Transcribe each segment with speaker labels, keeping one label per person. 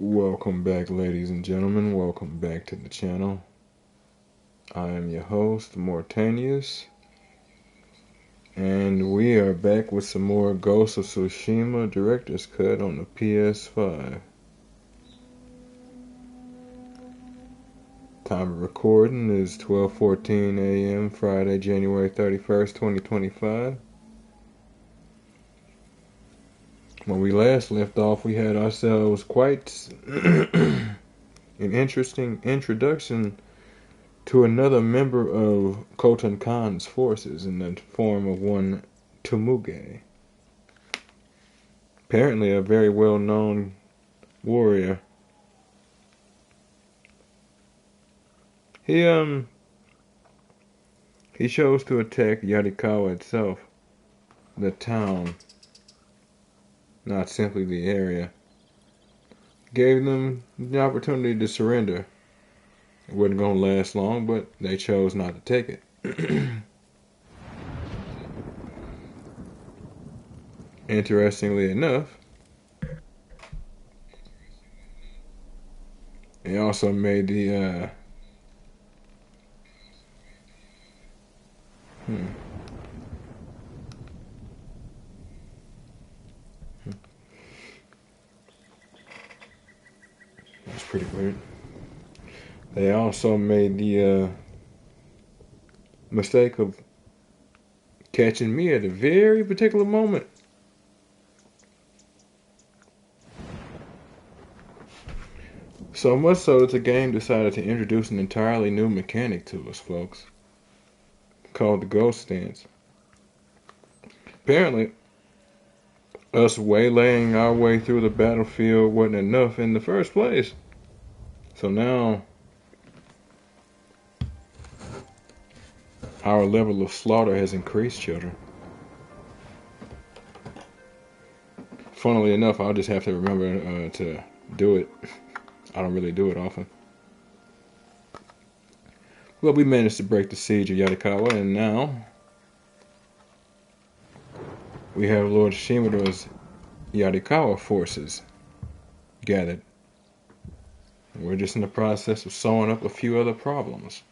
Speaker 1: Welcome back, ladies and gentlemen. Welcome back to the channel. I am your host, Mortanius, and we are back with some more Ghost of Tsushima Director's Cut on the PS5. Time of recording is 12:14 a.m. Friday, January 31st, 2025. When we last left off, we had ourselves quite an interesting introduction to another member of Khotan Khan's forces in the form of one Tumuge. Apparently a very well-known warrior. He chose to attack Yarikawa itself, the town, not simply the area. Gave them the opportunity to surrender. It wasn't going to last long, but they chose not to take it. Interestingly enough, he also made the that's pretty weird. They also made the mistake of catching me at a very particular moment. So much so that the game decided to introduce an entirely new mechanic to us, folks, called the ghost stance. Apparently, us waylaying our way through the battlefield wasn't enough in the first place. So now, our level of slaughter has increased, children. Funnily enough, I'll just have to remember to do it. I don't really do it often. Well, we managed to break the siege of Yarikawa, and now we have Lord Shimado's Yarikawa forces gathered. We're just in the process of sewing up a few other problems.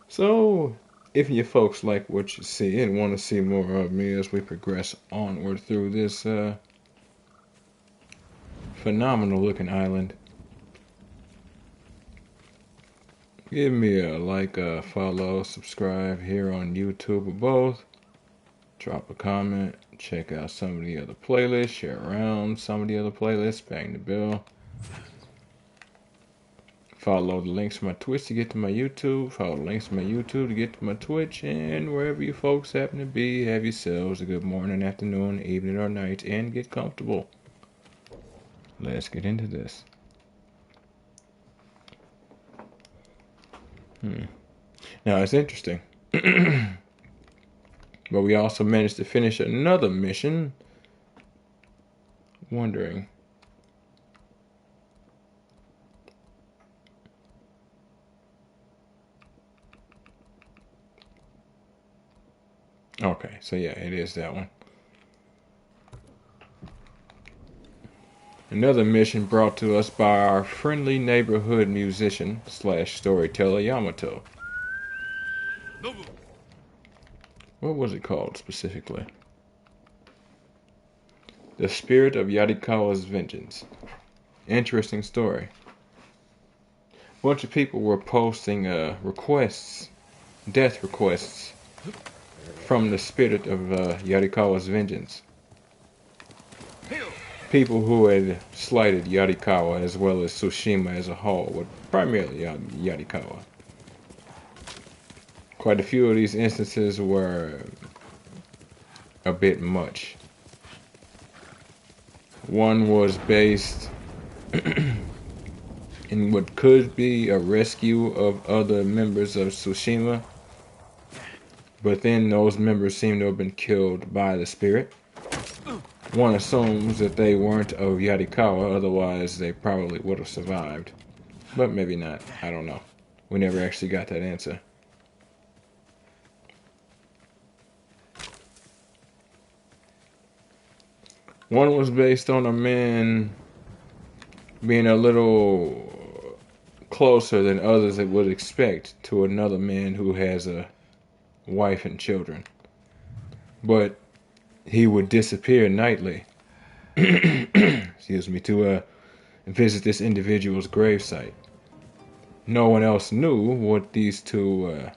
Speaker 1: So, if you folks like what you see and want to see more of me as we progress onward through this phenomenal looking island, give me a like, follow, subscribe here on YouTube or both. Drop a comment, check out some of the other playlists, share around some of the other playlists, bang the bell. Follow the links to my Twitch to get to my YouTube, follow the links to my YouTube to get to my Twitch, and wherever you folks happen to be, have yourselves a good morning, afternoon, evening, or night, and get comfortable. Let's get into this. Now, it's interesting. But we also managed to finish another mission. Wondering. Okay, so yeah, it is that one. Another mission brought to us by our friendly neighborhood musician / storyteller Yamato. What was it called specifically? The Spirit of Yarikawa's Vengeance. Interesting story. A bunch of people were posting requests, death requests, from the Spirit of Yarikawa's Vengeance. People who had slighted Yarikawa as well as Tsushima as a whole, but primarily Yarikawa. Quite a few of these instances were a bit much. One was based in what could be a rescue of other members of Tsushima, but then those members seem to have been killed by the spirit. One assumes that they weren't of Yarikawa, otherwise they probably would have survived. But maybe not, I don't know. We never actually got that answer. One was based on a man being a little closer than others that would expect to another man who has a wife and children. But he would disappear nightly, excuse me, to visit this individual's gravesite. No one else knew what these two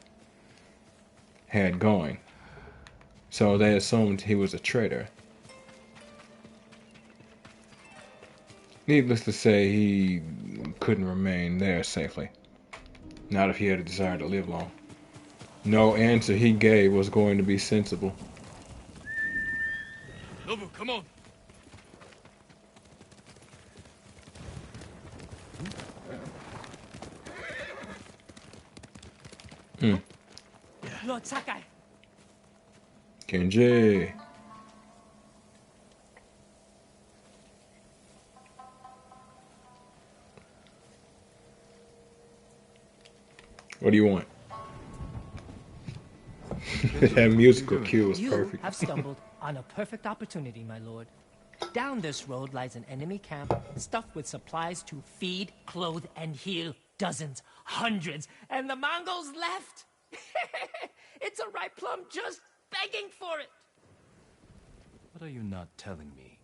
Speaker 1: had going, so they assumed he was a traitor. Needless to say, he couldn't remain there safely, not if he had a desire to live long. No answer he gave was going to be sensible.
Speaker 2: Nobu, come on.
Speaker 3: Lord Sakai.
Speaker 1: Kenji. What do you want? That musical cue was
Speaker 3: You
Speaker 1: perfect.
Speaker 3: have stumbled on a perfect opportunity, my lord. Down this road lies an enemy camp stuffed with supplies to feed, clothe, and heal dozens, hundreds, and the Mongols left. It's a ripe plum just begging for it.
Speaker 2: What are you not telling me?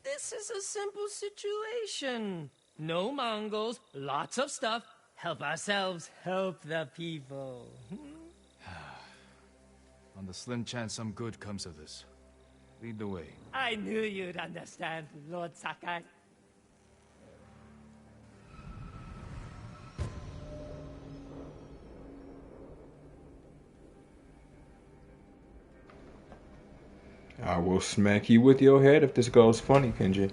Speaker 3: This is a simple situation. No Mongols, lots of stuff. Help ourselves, help the people.
Speaker 2: On the slim chance some good comes of this. Lead the way.
Speaker 3: I knew you'd understand, Lord Sakai.
Speaker 1: I will smack you with your head if this goes funny, Kenji.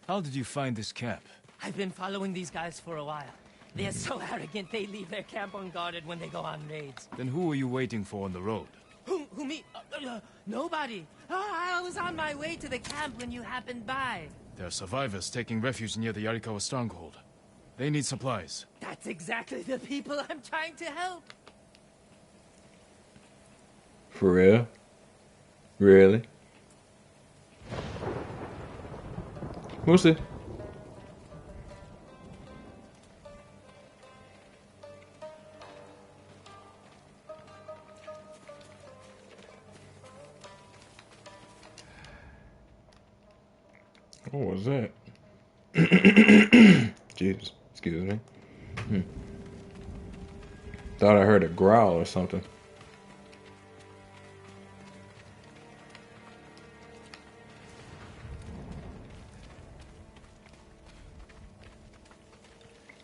Speaker 2: How did you find this camp?
Speaker 3: I've been following these guys for a while. They're so arrogant they leave their camp unguarded when they go on raids.
Speaker 2: Then who were you waiting for on the road?
Speaker 3: Who me? Nobody. I was on my way to the camp when you happened by.
Speaker 2: There are survivors taking refuge near the Yarikawa stronghold. They need supplies.
Speaker 3: That's exactly the people I'm trying to help.
Speaker 1: For real? Really? Who's it? What was that? Jesus, excuse me. Thought I heard a growl or something.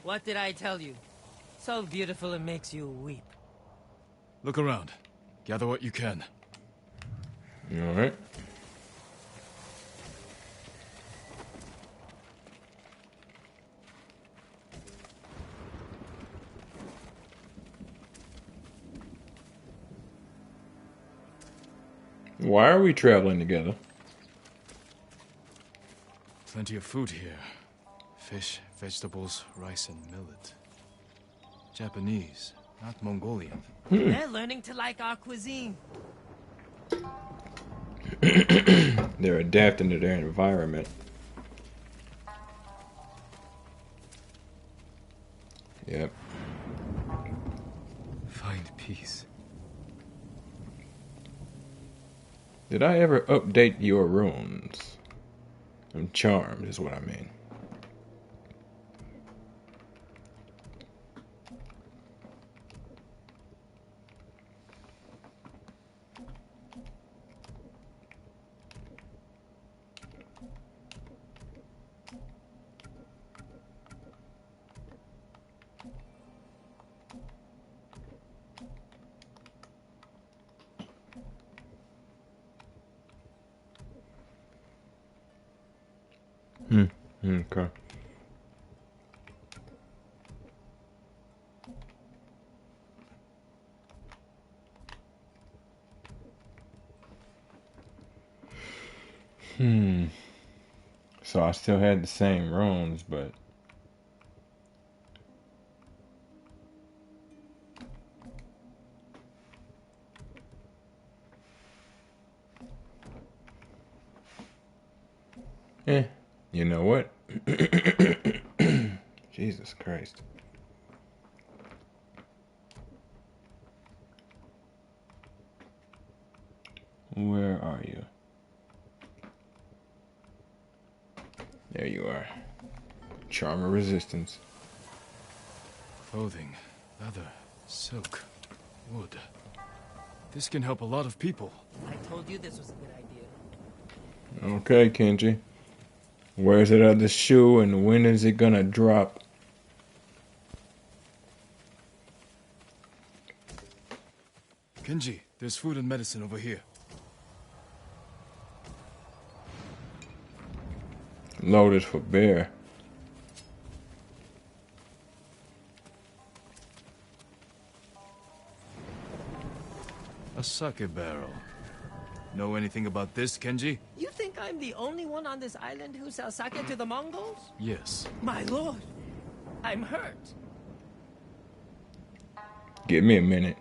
Speaker 3: What did I tell you? So beautiful it makes you weep.
Speaker 2: Look around. Gather what you can.
Speaker 1: Alright. Why are we traveling together?
Speaker 2: Plenty of food here. Fish, vegetables, rice, and millet. Japanese, not Mongolian.
Speaker 3: They're learning to like our cuisine.
Speaker 1: They're adapting to their environment. Yep.
Speaker 2: Find peace.
Speaker 1: Did I ever update your runes? I'm charmed is what I mean. Okay. So I still had the same runes, but You know what? Jesus Christ. Where are you? There you are. Charm of resistance.
Speaker 2: Clothing, leather, silk, wood. This can help a lot of people.
Speaker 3: I told you this was a good idea.
Speaker 1: Okay, Kenji. Where's that other shoe and when is it gonna drop?
Speaker 2: Kenji, there's food and medicine over here.
Speaker 1: Loaded for bear.
Speaker 2: A sake barrel. Know anything about this, Kenji?
Speaker 3: You think I'm the only one on this island who sells sake to the Mongols?
Speaker 2: Yes.
Speaker 3: My lord, I'm hurt.
Speaker 1: Give me a minute.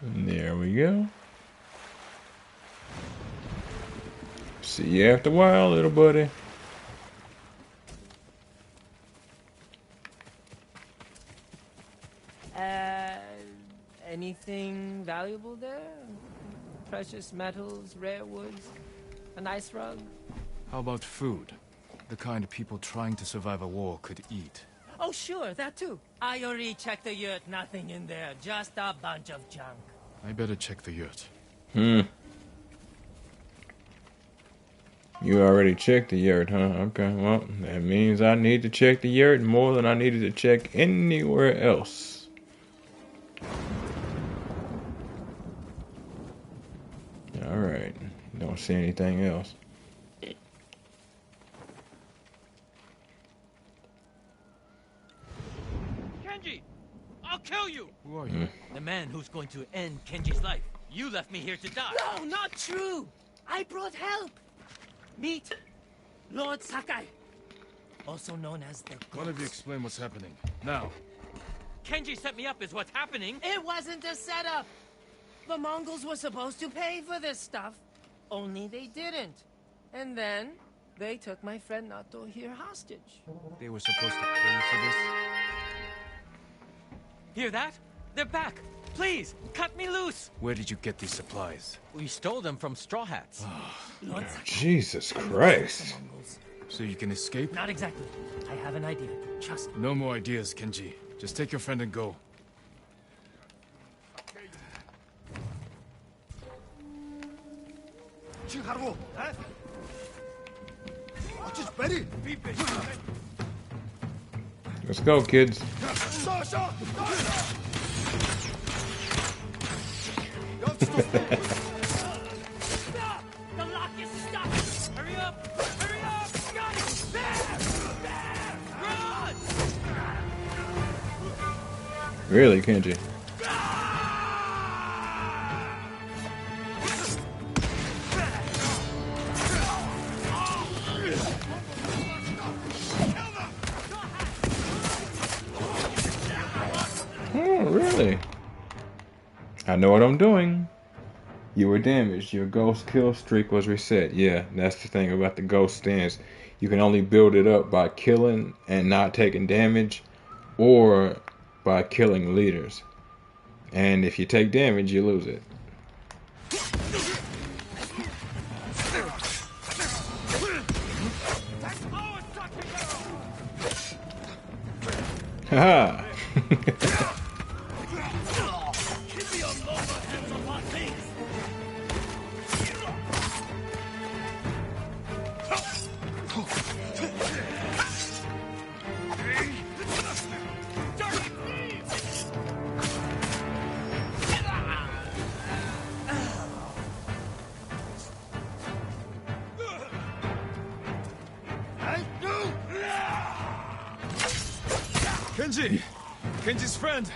Speaker 1: There we go. See you after a while, little buddy.
Speaker 3: Anything valuable there? Precious metals, rare woods, a nice rug?
Speaker 2: How about food? The kind people trying to survive a war could eat.
Speaker 3: Oh, sure, that too. I already checked the yurt, nothing in there, just a bunch of junk.
Speaker 2: I better check the yurt.
Speaker 1: You already checked the yurt, huh? Okay, well, that means I need to check the yurt more than I needed to check anywhere else. Alright, don't see anything else.
Speaker 4: Kenji! I'll kill you!
Speaker 2: Who are you?
Speaker 4: The man who's going to end Kenji's life. You left me here to die.
Speaker 3: No, not true! I brought help! Meet Lord Sakai, also known as the Ghost.
Speaker 2: One of you explain what's happening. Now.
Speaker 4: Kenji set me up is what's happening.
Speaker 3: It wasn't a setup! The Mongols were supposed to pay for this stuff, only they didn't. And then, they took my friend Nato here hostage.
Speaker 2: They were supposed to pay for this?
Speaker 4: Hear that? They're back. Please, cut me loose.
Speaker 2: Where did you get these supplies?
Speaker 4: We stole them from Straw Hats.
Speaker 3: Lord Sakai,
Speaker 1: Jesus Christ.
Speaker 3: the Mongols.
Speaker 2: So you can escape?
Speaker 3: Not exactly. I have an idea. Trust me.
Speaker 2: No more ideas, Kenji. Just take your friend and go.
Speaker 1: Let's go, kids.
Speaker 3: Stop! The lock is stuck!
Speaker 4: Hurry up! Hurry up! Got it! There! Run!
Speaker 1: Really, Kenji? Oh, really? I know what I'm doing. You were damaged. Your ghost kill streak was reset. Yeah, that's the thing about the ghost stance. You can only build it up by killing and not taking damage, or by killing leaders. And if you take damage, you lose it. Haha!
Speaker 2: Kenji! Kenji's friend!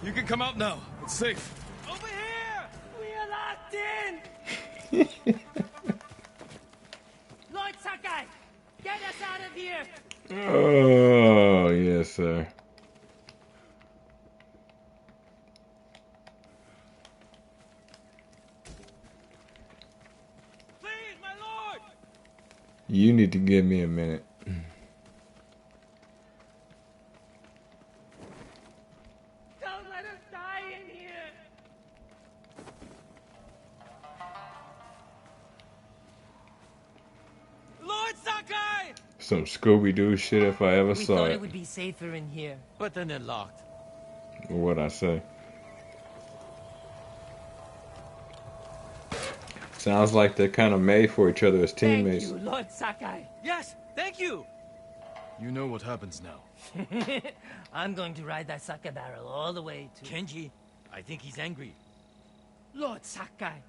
Speaker 2: You can come out now. It's safe.
Speaker 4: Over here! We are locked
Speaker 3: locked in! Lord Sakai, get us out of here!
Speaker 1: Oh, yes, sir.
Speaker 4: Please, my lord!
Speaker 1: You need to give me a minute.
Speaker 3: Don't let us die in here!
Speaker 4: Lord Sakai!
Speaker 1: Some Scooby-Doo shit if I ever
Speaker 3: We
Speaker 1: saw
Speaker 3: thought
Speaker 1: it.
Speaker 3: it would be safer in here.
Speaker 4: But then they're locked.
Speaker 1: What I say. Sounds like they're kind of made for each other as teammates.
Speaker 3: Thank you, Lord Sakai.
Speaker 4: Yes, thank you!
Speaker 2: You know what happens now.
Speaker 3: I'm going to ride that Sakai barrel all the way to...
Speaker 4: Kenji, I think he's angry.
Speaker 3: Lord Sakai,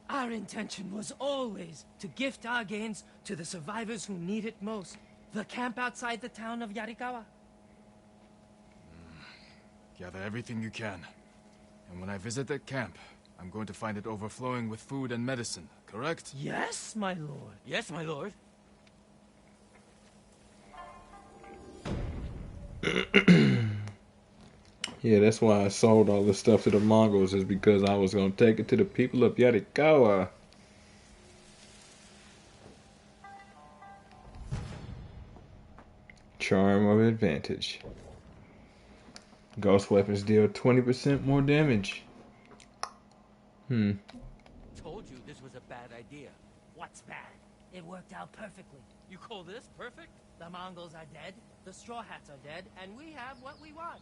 Speaker 3: our intention was always to gift our gains to the survivors who need it most. The camp outside the town of Yarikawa.
Speaker 2: Gather everything you can. And when I visit that camp, I'm going to find it overflowing with food and medicine, correct?
Speaker 3: Yes, my lord.
Speaker 4: Yes, my lord.
Speaker 1: Yeah, that's why I sold all this stuff to the Mongols, is because I was going to take it to the people of Yarikawa. Charm of advantage. Ghost weapons deal 20% more damage.
Speaker 4: Told you this was a bad idea.
Speaker 3: What's bad? It worked out perfectly.
Speaker 4: You call this perfect?
Speaker 3: The Mongols are dead, the Straw Hats are dead, and we have what we want.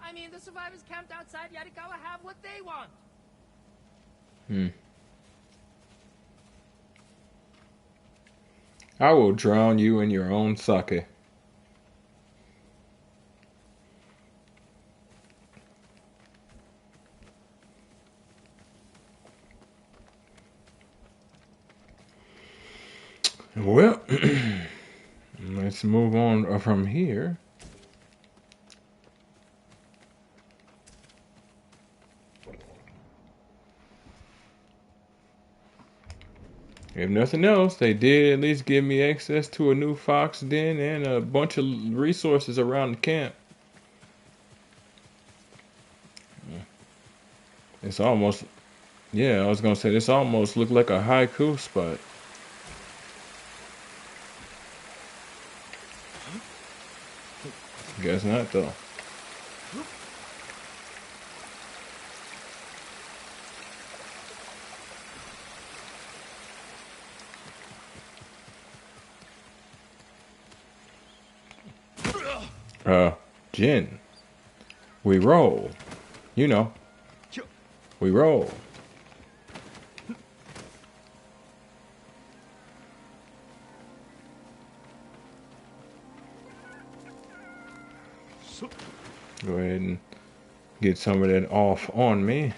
Speaker 3: I mean, the survivors camped outside Yarikawa have what they want.
Speaker 1: I will drown you in your own sake. Well, let's move on from here. If nothing else, they did at least give me access to a new fox den and a bunch of resources around the camp. It's almost, yeah, I was gonna say, this almost looked like a haiku spot. Guess not, though. Jin. We roll. You know. We roll. Go ahead and get some of that off on me.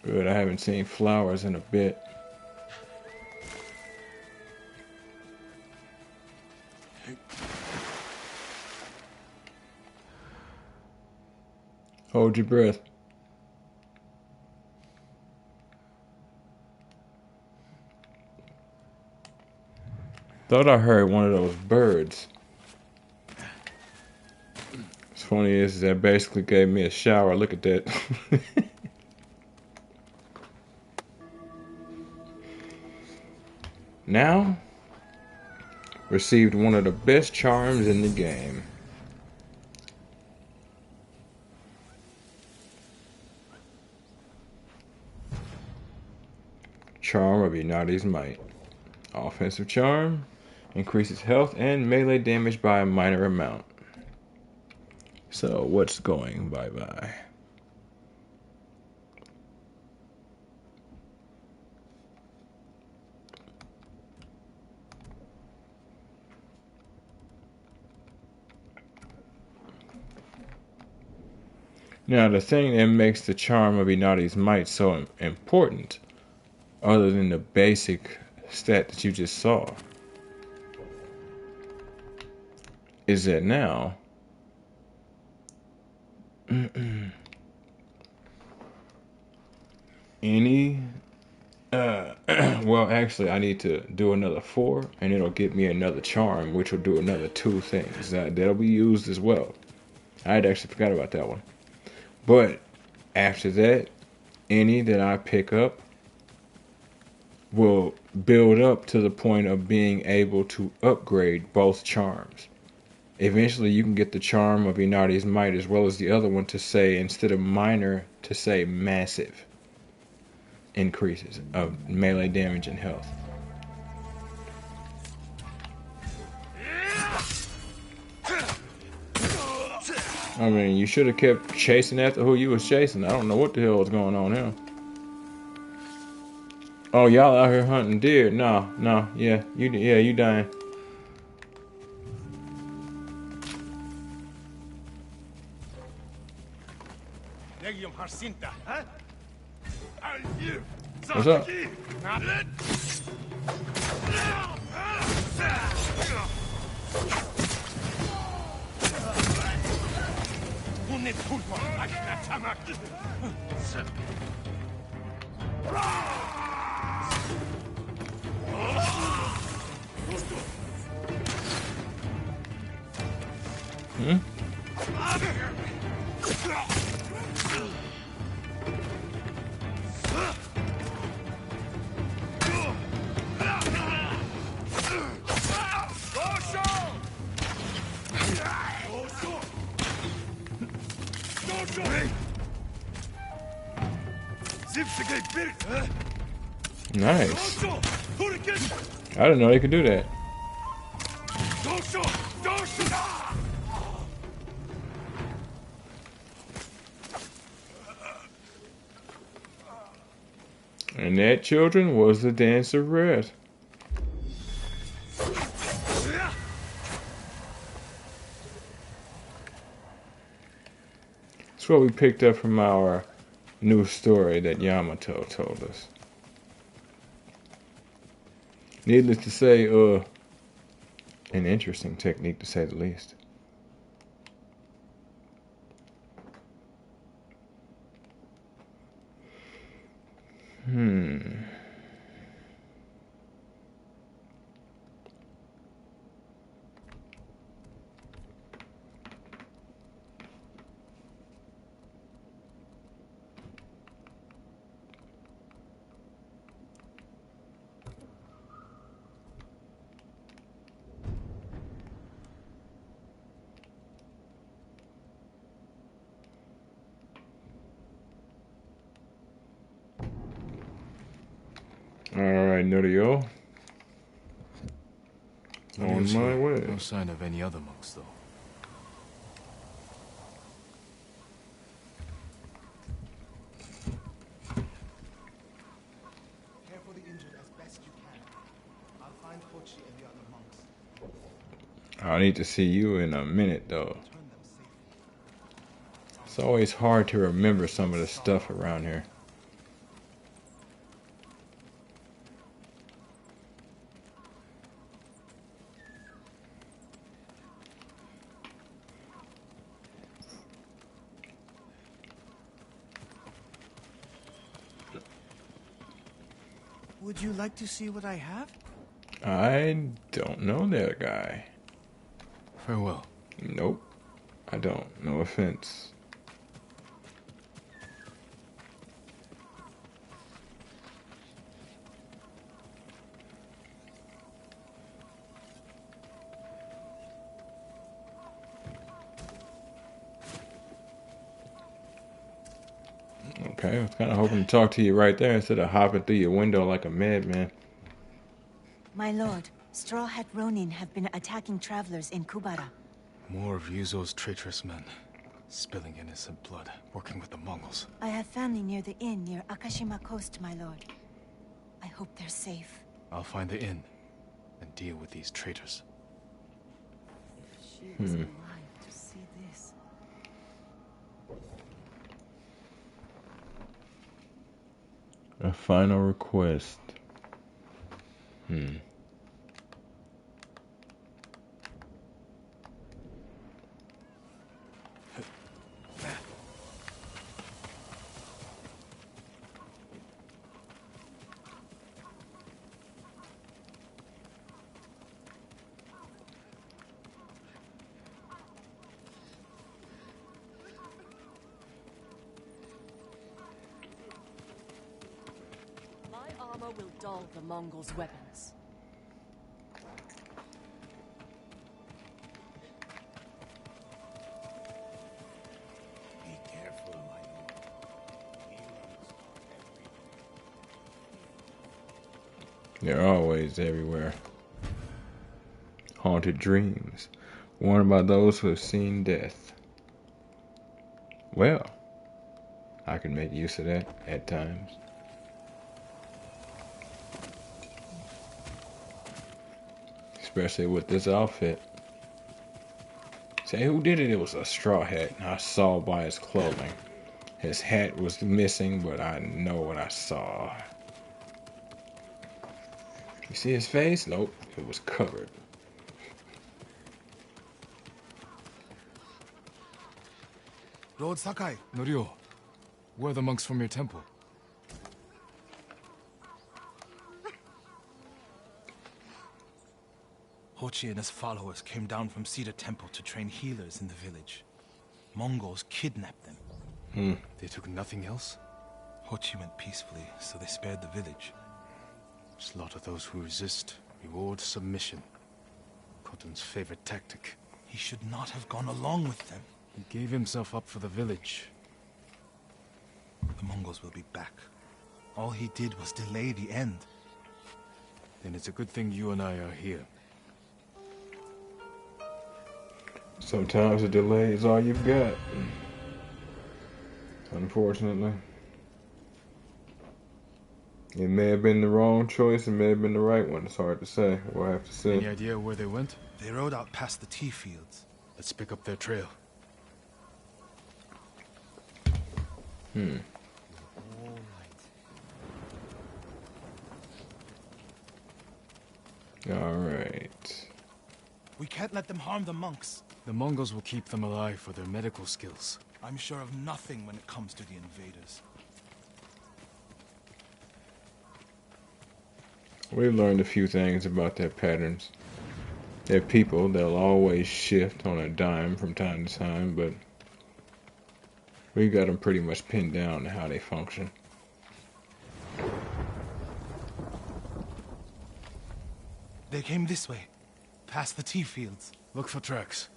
Speaker 1: Good, I haven't seen flowers in a bit. Hold your breath. Thought I heard one of those birds. What's funny is that basically gave me a shower. Look at that. Now, received one of the best charms in the game. Charm of Inari's Might. Offensive charm. Increases health and melee damage by a minor amount. So, what's going bye-bye? Now, the thing that makes the charm of Inari's Might so important, other than the basic stat that you just saw, is at now. Any well, actually, I need to do another 4, and it'll get me another charm, which will do another 2 things. That'll be used as well. I had actually forgot about that one. But after that, any that I pick up will build up to the point of being able to upgrade both charms. Eventually, you can get the charm of Inari's Might as well as the other one to say, instead of minor, to say massive increases of melee damage and health. I mean, you should have kept chasing after who you was chasing. I don't know what the hell was going on here. Oh, y'all out here hunting deer? No, yeah, you dying. What's up? Nice. I didn't know they could do that. And that, children, was the dance of red. That's what we picked up from our new story that Yamato told us. Needless to say, an interesting technique to say the least. Alright, Norio. On my way.
Speaker 2: No sign of any other monks, though.
Speaker 5: Care for the injured as best you can. I'll find Hochi and the other monks.
Speaker 1: I'll need to see you in a minute, though. It's always hard to remember some of the stuff around here.
Speaker 5: Would you like to see what I have?
Speaker 1: I don't know that guy.
Speaker 2: Farewell.
Speaker 1: Nope. I don't. No offense. Okay, I was kind of hoping to talk to you right there instead of hopping through your window like a madman.
Speaker 6: My lord, Straw Hat Ronin have been attacking travelers in Kubara.
Speaker 2: More of Yuzo's traitorous men. Spilling innocent blood, working with the Mongols.
Speaker 6: I have family near the inn near Akashima Coast, my lord. I hope they're safe.
Speaker 2: I'll find the inn and deal with these traitors.
Speaker 6: If she is alive to see this.
Speaker 1: A final request.
Speaker 7: straw will dull the Mongols' weapons.
Speaker 5: Be careful, my lord.
Speaker 1: They're always everywhere. Haunted dreams, warned by those who have seen death. Well, I can make use of that at times. Especially with this outfit. Say, who did it? It was a straw hat. I saw by his clothing. His hat was missing, but I know what I saw. You see his face? Nope, it was covered.
Speaker 5: Lord Sakai,
Speaker 2: Norio, where are the monks from your temple?
Speaker 5: Hochi and his followers came down from Cedar Temple to train healers in the village. Mongols kidnapped them.
Speaker 2: They took nothing else?
Speaker 5: Hochi went peacefully, so they spared the village.
Speaker 2: Slaughter those who resist, reward submission. Khotun's favorite tactic.
Speaker 5: He should not have gone along with them.
Speaker 2: He gave himself up for the village.
Speaker 5: The Mongols will be back. All he did was delay the end.
Speaker 2: Then it's a good thing you and I are here.
Speaker 1: Sometimes a delay is all you've got. Unfortunately. It may have been the wrong choice, it may have been the right one. It's hard to say. We'll have to see.
Speaker 2: Any idea where they went?
Speaker 5: They rode out past the tea fields.
Speaker 2: Let's pick up their trail.
Speaker 1: Alright.
Speaker 5: We can't let them harm the monks.
Speaker 2: The Mongols will keep them alive for their medical skills.
Speaker 5: I'm sure of nothing when it comes to the invaders.
Speaker 1: We've learned a few things about their patterns. They're people, they'll always shift on a dime from time to time, but we've got them pretty much pinned down to how they function.
Speaker 5: They came this way, past the tea fields.
Speaker 2: Look for tracks.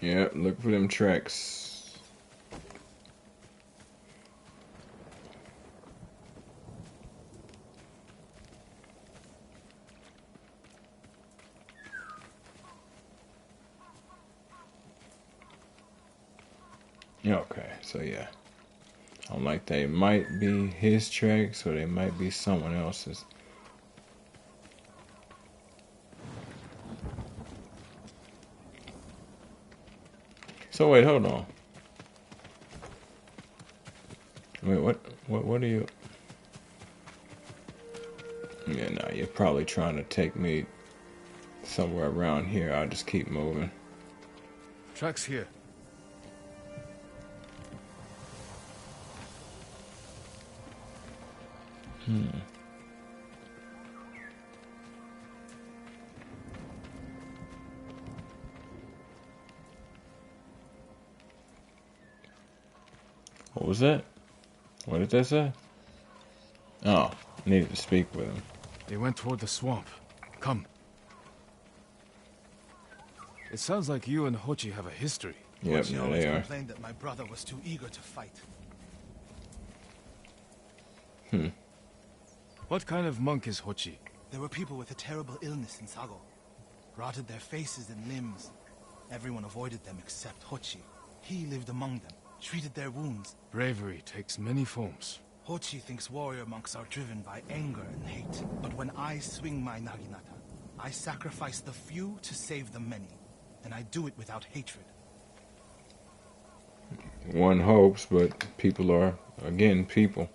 Speaker 1: Yeah, look for them tracks. Okay, so yeah. I'm like, they might be his tracks or they might be someone else's. So wait, hold on. Wait, what are you? Yeah, no, you're probably trying to take me somewhere around here. I'll just keep moving.
Speaker 2: Tracks here.
Speaker 1: What was that? What did that say? Oh, I needed to speak with him.
Speaker 2: They went toward the swamp. Come. It sounds like you and Hochi have a history.
Speaker 1: Yep,
Speaker 5: Hochi
Speaker 1: yeah,
Speaker 5: always
Speaker 1: they are.
Speaker 5: complained that my brother was too eager to fight.
Speaker 2: What kind of monk is Hochi?
Speaker 5: There were people with a terrible illness in Sago. Rotted their faces and limbs. Everyone avoided them except Hochi. He lived among them, treated their wounds.
Speaker 2: Bravery takes many forms.
Speaker 5: Hochi thinks warrior monks are driven by anger and hate. But when I swing my naginata, I sacrifice the few to save the many. And I do it without hatred.
Speaker 1: One hopes, but people are, again, people.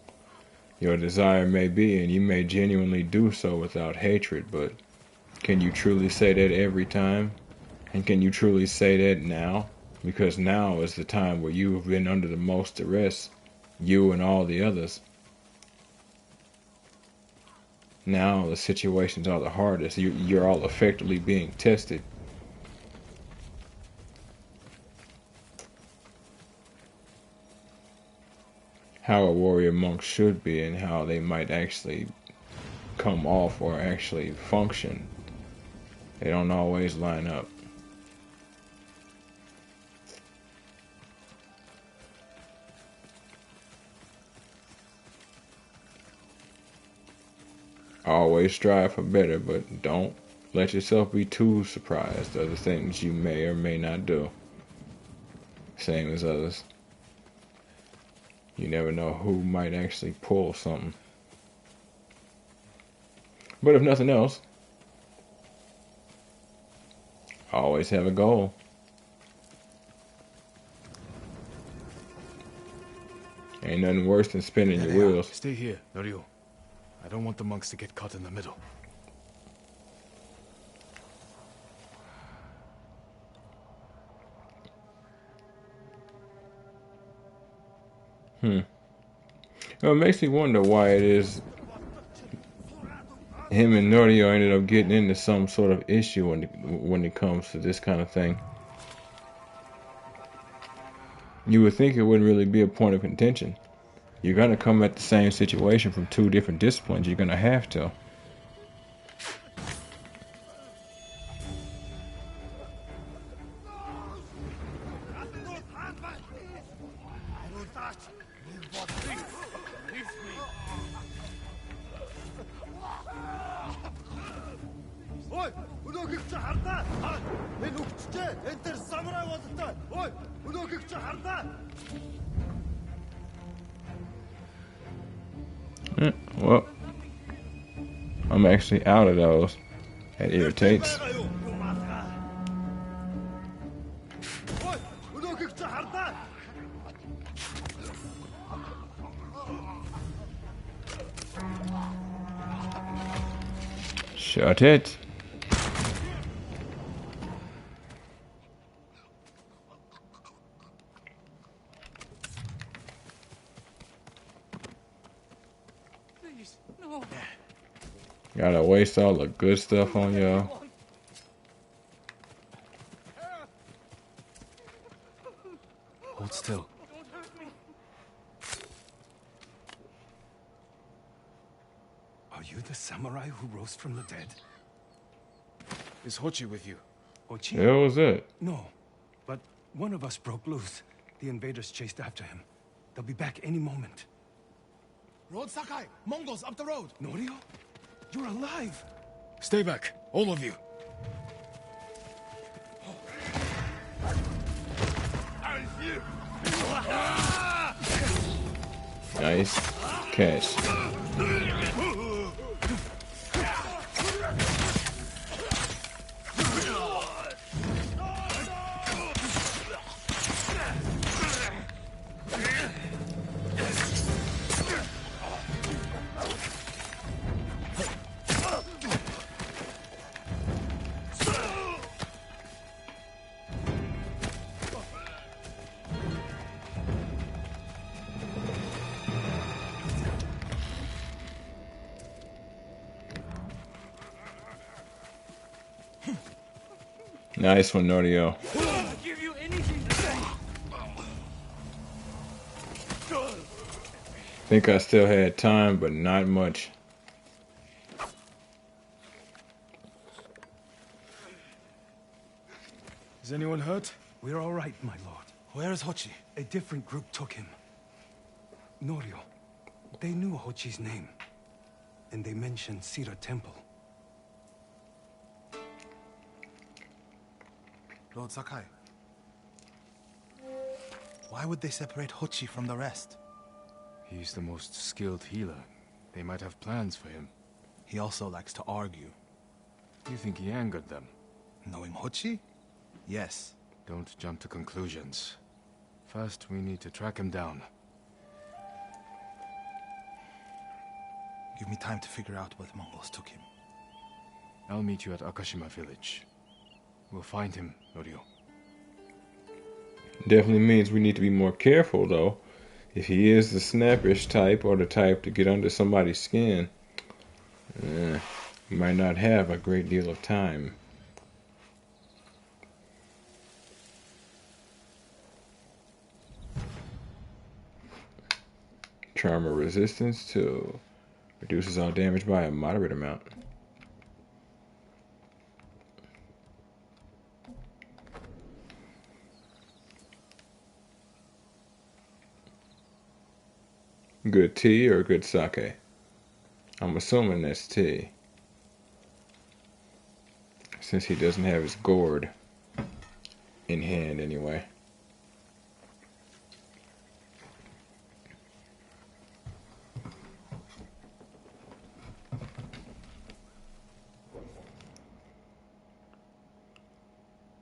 Speaker 1: Your desire may be, and you may genuinely do so without hatred, but can you truly say that every time? And can you truly say that now? Because now is the time where you have been under the most duress, you and all the others. Now the situations are the hardest. You're all effectively being tested. how a warrior monk should be and how they might actually come off or actually function. They don't always line up. Always strive for better, but don't let yourself be too surprised at the things you may or may not do. Same as others. You never know who might actually pull something. But if nothing else, always have a goal. Ain't nothing worse than spinning your wheels.
Speaker 2: Stay here, Norio. I don't want the monks to get caught in the middle.
Speaker 1: Well, it makes me wonder why it is him and Norio ended up getting into some sort of issue when it comes to this kind of thing. You would think it wouldn't really be a point of contention. You're going to come at the same situation from two different disciplines. You're going to have to. Well, I'm actually out of those. That irritates. Shut it.
Speaker 4: Please, no.
Speaker 1: Gotta waste all the good stuff on y'all.
Speaker 2: Hold still.
Speaker 4: Don't hurt me.
Speaker 5: Are you the samurai who rose from the dead?
Speaker 2: Is Hochi with you?
Speaker 5: Ochi?
Speaker 1: That was it.
Speaker 5: No, but one of us broke loose. The invaders chased after him. They'll be back any moment.
Speaker 8: Road Sakai! Mongols up the road!
Speaker 5: Norio? You're alive!
Speaker 2: Stay back, all of you.
Speaker 1: Nice catch. Nice one, Norio.
Speaker 4: I'll give you anything to say.
Speaker 1: Think I still had time, but not much.
Speaker 2: Is anyone hurt?
Speaker 5: We're all right, my lord.
Speaker 8: Where is Hochi?
Speaker 5: A different group took him. Norio. They knew Hochi's name. And they mentioned Cedar Temple.
Speaker 8: Lord Sakai. Why would they separate Hochi from the rest?
Speaker 2: He's the most skilled healer. They might have plans for him.
Speaker 8: He also likes to argue.
Speaker 2: You think he angered them?
Speaker 8: Knowing Hochi? Yes.
Speaker 2: Don't jump to conclusions. First, we need to track him down.
Speaker 8: Give me time to figure out where the Mongols took him.
Speaker 2: I'll meet you at Akashima village. We'll find him, Norio.
Speaker 1: Definitely means we need to be more careful, though. If he is the snappish type or the type to get under somebody's skin, we might not have a great deal of time. Trauma resistance to reduces all damage by a moderate amount. Good tea or good sake? I'm assuming that's tea, since he doesn't have his gourd in hand anyway.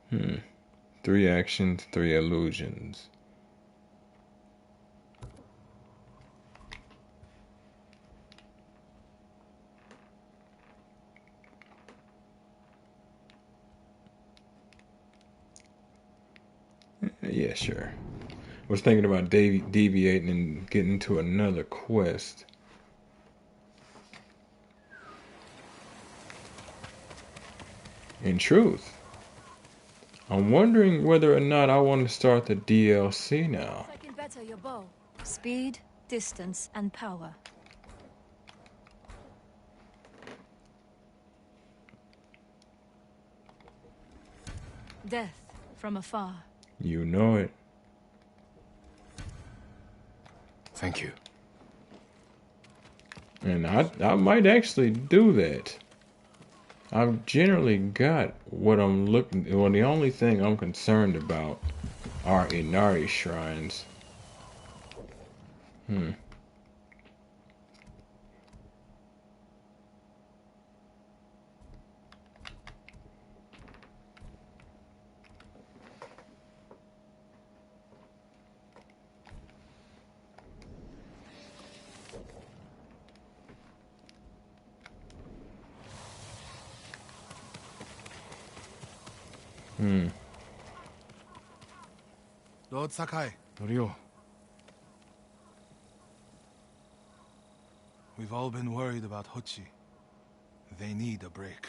Speaker 1: Hmm. 3 actions, 3 illusions. Yeah, sure. Was thinking about deviating and getting to another quest. In truth, I'm wondering whether or not I want to start the DLC now.
Speaker 9: I can better your bow. Speed, distance, and power. Death from afar.
Speaker 1: You know it.
Speaker 2: Thank you.
Speaker 1: And I might actually do that. I've generally got what I'm looking. Well, the only thing I'm concerned about are Inari shrines. Hmm.
Speaker 8: Lord Sakai,
Speaker 2: Norio,
Speaker 8: we've all been worried about Hochi. They need a break.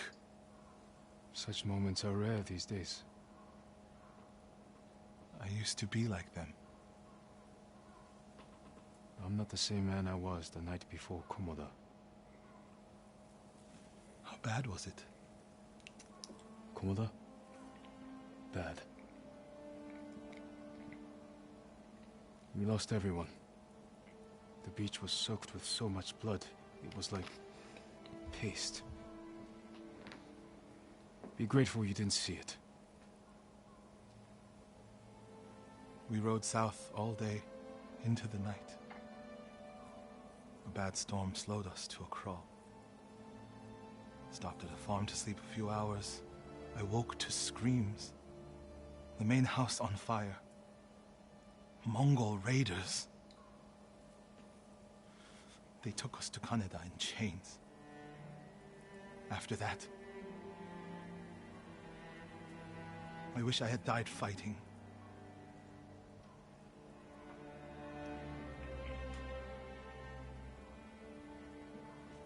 Speaker 2: such moments are rare these days.
Speaker 8: I used to be like them.
Speaker 2: I'm not the same man I was the night before Komoda.
Speaker 8: How bad was it?
Speaker 2: Komoda? Bad. We lost everyone. The beach was soaked with so much blood, it was like paste. Be grateful you didn't see it.
Speaker 8: We rode south all day, into the night. A bad storm slowed us to a crawl. Stopped at a farm to sleep a few hours. I woke to screams. The main house on fire. Mongol raiders. They took us to Kaneda in chains. After that, I wish I had died fighting.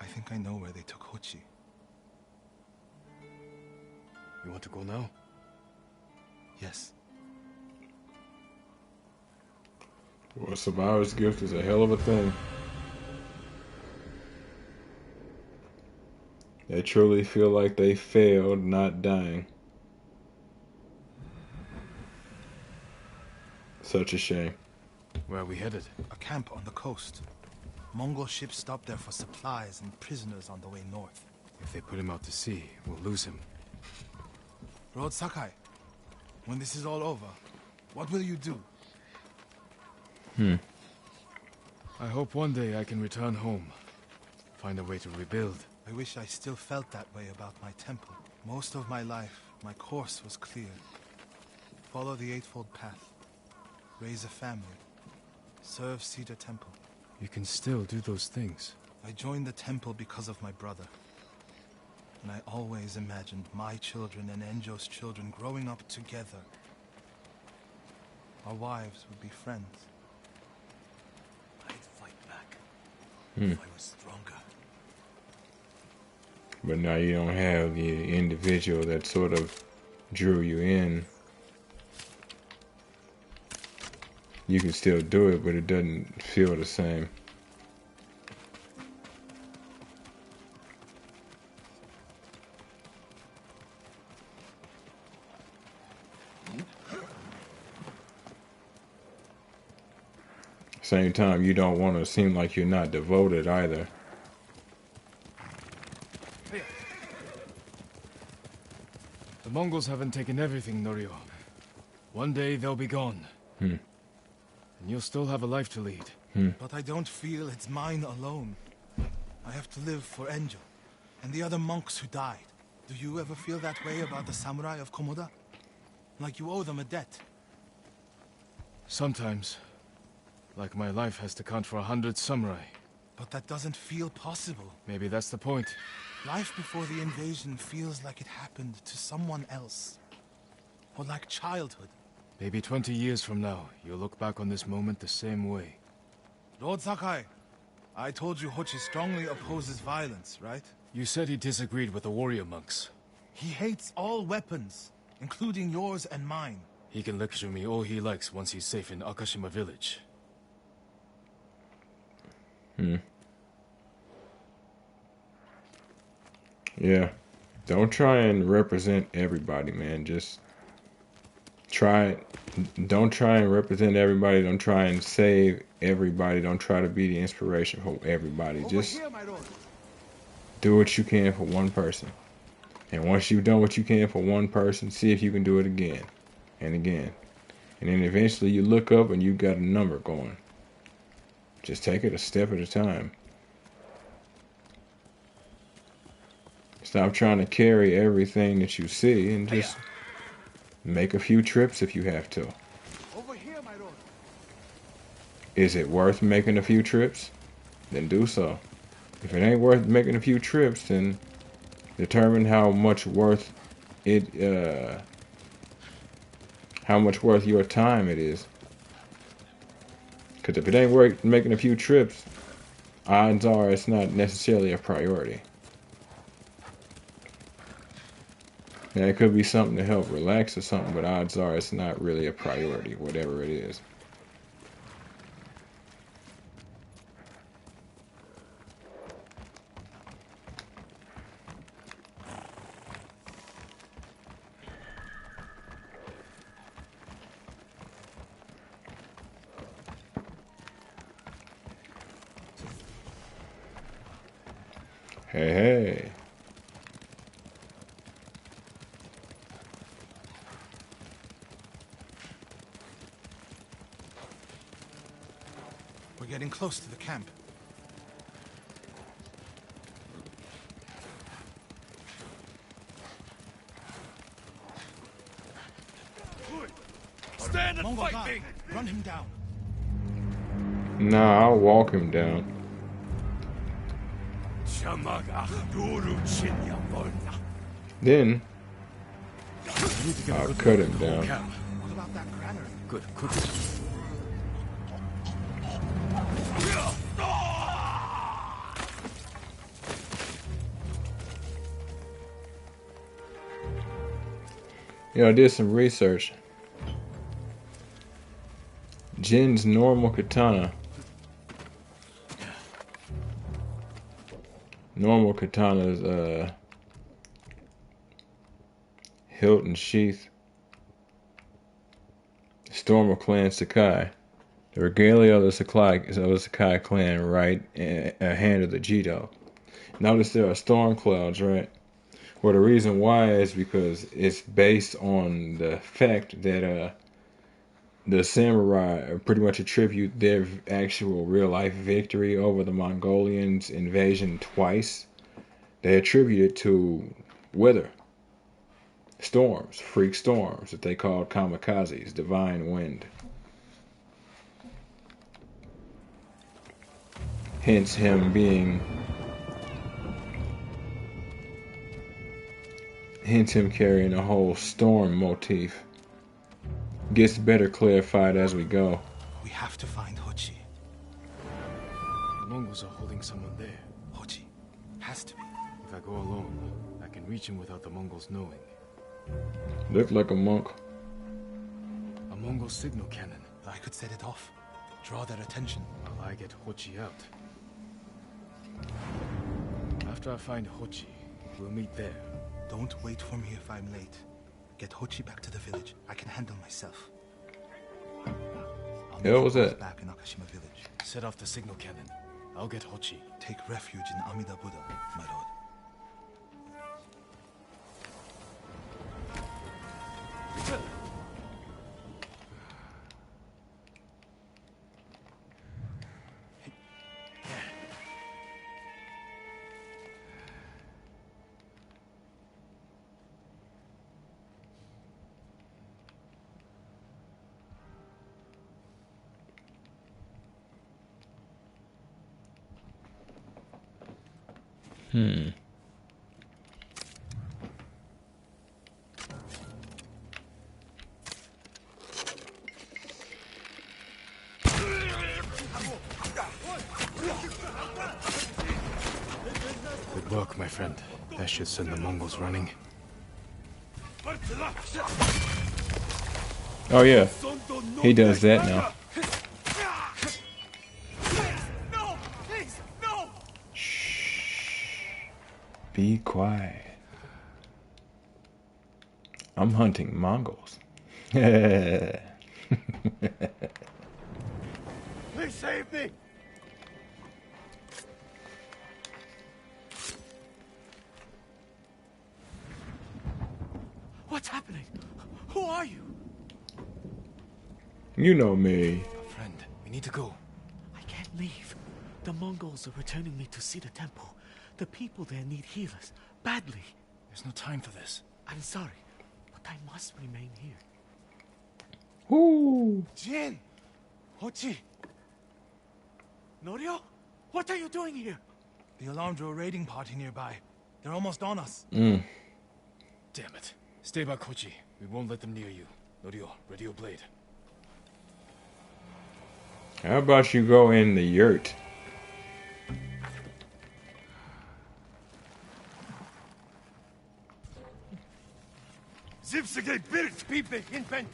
Speaker 8: I think I know where they took Hochi.
Speaker 2: You want to go now?
Speaker 8: Yes.
Speaker 1: Well, survivor's gift is a hell of a thing. They truly feel like they failed not dying. Such a shame.
Speaker 2: Where are we headed?
Speaker 8: A camp on the coast. Mongol ships stopped there for supplies and prisoners on the way north.
Speaker 2: If they put him out to sea, we'll lose him.
Speaker 8: Lord Sakai, when this is all over, what will you do?
Speaker 2: I hope one day I can return home. Find a way to rebuild.
Speaker 8: I wish I still felt that way about my temple. Most of my life, my course was clear. Follow the Eightfold Path. Raise a family. Serve Cedar Temple.
Speaker 2: You can still do those things.
Speaker 8: I joined the temple because of my brother. And I always imagined my children and Enjo's children growing up together. Our wives would be friends.
Speaker 5: I'd fight back if I was stronger.
Speaker 1: But now you don't have the individual that sort of drew you in. You can still do it, but it doesn't feel the same. Same time, you don't want to seem like you're not devoted either.
Speaker 2: The Mongols haven't taken everything, Norio. One day they'll be gone. And you'll still have a life to lead.
Speaker 5: But I don't feel it's mine alone. I have to live for Angel and the other monks who died. Do you ever feel that way about the samurai of Komoda? Like you owe them a debt?
Speaker 2: Sometimes. Like my life has to count for 100 samurai.
Speaker 5: But that doesn't feel possible.
Speaker 2: Maybe that's the point.
Speaker 5: Life before the invasion feels like it happened to someone else. Or like childhood.
Speaker 2: Maybe 20 years from now, you'll look back on this moment the same way.
Speaker 5: Lord Sakai, I told you Hochi strongly opposes violence, right?
Speaker 2: You said he disagreed with the warrior monks.
Speaker 5: He hates all weapons, including yours and mine.
Speaker 2: He can lecture me all he likes once he's safe in Akashima village.
Speaker 1: Yeah. Don't try and represent everybody, man. Just try. Don't try and represent everybody. Don't try and save everybody. Don't try to be the inspiration for everybody. Just do what you can for one person. And once you've done what you can for one person, see if you can do it again and again. And then eventually you look up and you got a number going. Just take it a step at a time. Stop trying to carry everything that you see and just make a few trips if you have to.
Speaker 5: Over here, my lord.
Speaker 1: Is it worth making a few trips? Then do so. If it ain't worth making a few trips, then determine how much worth your time it is. Because if it ain't worth making a few trips, odds are it's not necessarily a priority. Now, it could be something to help relax or something, but odds are it's not really a priority, whatever it is. Hey, hey.
Speaker 5: We're getting close to the camp.
Speaker 2: Stand and
Speaker 5: Mongol
Speaker 2: fight
Speaker 5: guard,
Speaker 2: me!
Speaker 5: run him down.
Speaker 1: Nah, I'll walk him down. Then I'll cut him down.
Speaker 5: What about that granary?
Speaker 2: Good.
Speaker 1: You know, I did some research. Jin's normal katana. Normal katana's hilt and sheath. Storm of Clan Sakai. The regalia of the Sakai clan, right? A hand of the Jito. Notice there are storm clouds, right? Well, the reason why is because it's based on the fact that the samurai pretty much attribute their actual real-life victory over the Mongolians' invasion twice. They attribute it to weather. Storms, freak storms that they called kamikazes, divine wind. Hence him carrying the whole storm motif. Gets better clarified as we go.
Speaker 5: We have to find Hochi.
Speaker 2: The Mongols are holding someone there.
Speaker 5: Hochi. Has to be.
Speaker 2: If I go alone, I can reach him without the Mongols knowing.
Speaker 1: Looked like a monk.
Speaker 2: A Mongol signal cannon.
Speaker 5: I could set it off. Draw their attention.
Speaker 2: While I get Hochi out. After I find Hochi, we'll meet there.
Speaker 5: Don't wait for me if I'm late. Get Hochi back to the village. I can handle myself. I'll
Speaker 1: hell was that?
Speaker 5: Back in Akashima village.
Speaker 2: Set off the signal cannon. I'll get Hochi.
Speaker 5: Take refuge in Amida Buddha, my lord.
Speaker 2: Good work, my friend. That should send the Mongols running.
Speaker 1: Oh yeah, he does that now.
Speaker 5: No! Please, no!
Speaker 1: Shh. Be quiet. I'm hunting Mongols.
Speaker 5: Please save me!
Speaker 2: What's happening? Who are you?
Speaker 1: You know me.
Speaker 2: Friend, we need to go.
Speaker 4: I can't leave. The Mongols are returning me to see the temple. The people there need healers, badly.
Speaker 2: There's no time for this.
Speaker 4: I'm sorry, but I must remain here.
Speaker 1: Woo!
Speaker 5: Jin! Hochi!
Speaker 4: Norio? What are you doing here?
Speaker 5: The alarm drew a raiding party nearby. They're almost on us.
Speaker 2: Damn it. Stay back, Hochi. We won't let them near you. Norio, ready your blade.
Speaker 1: How about you go in the yurt?
Speaker 5: Zipsige Bild Pipe in Ben.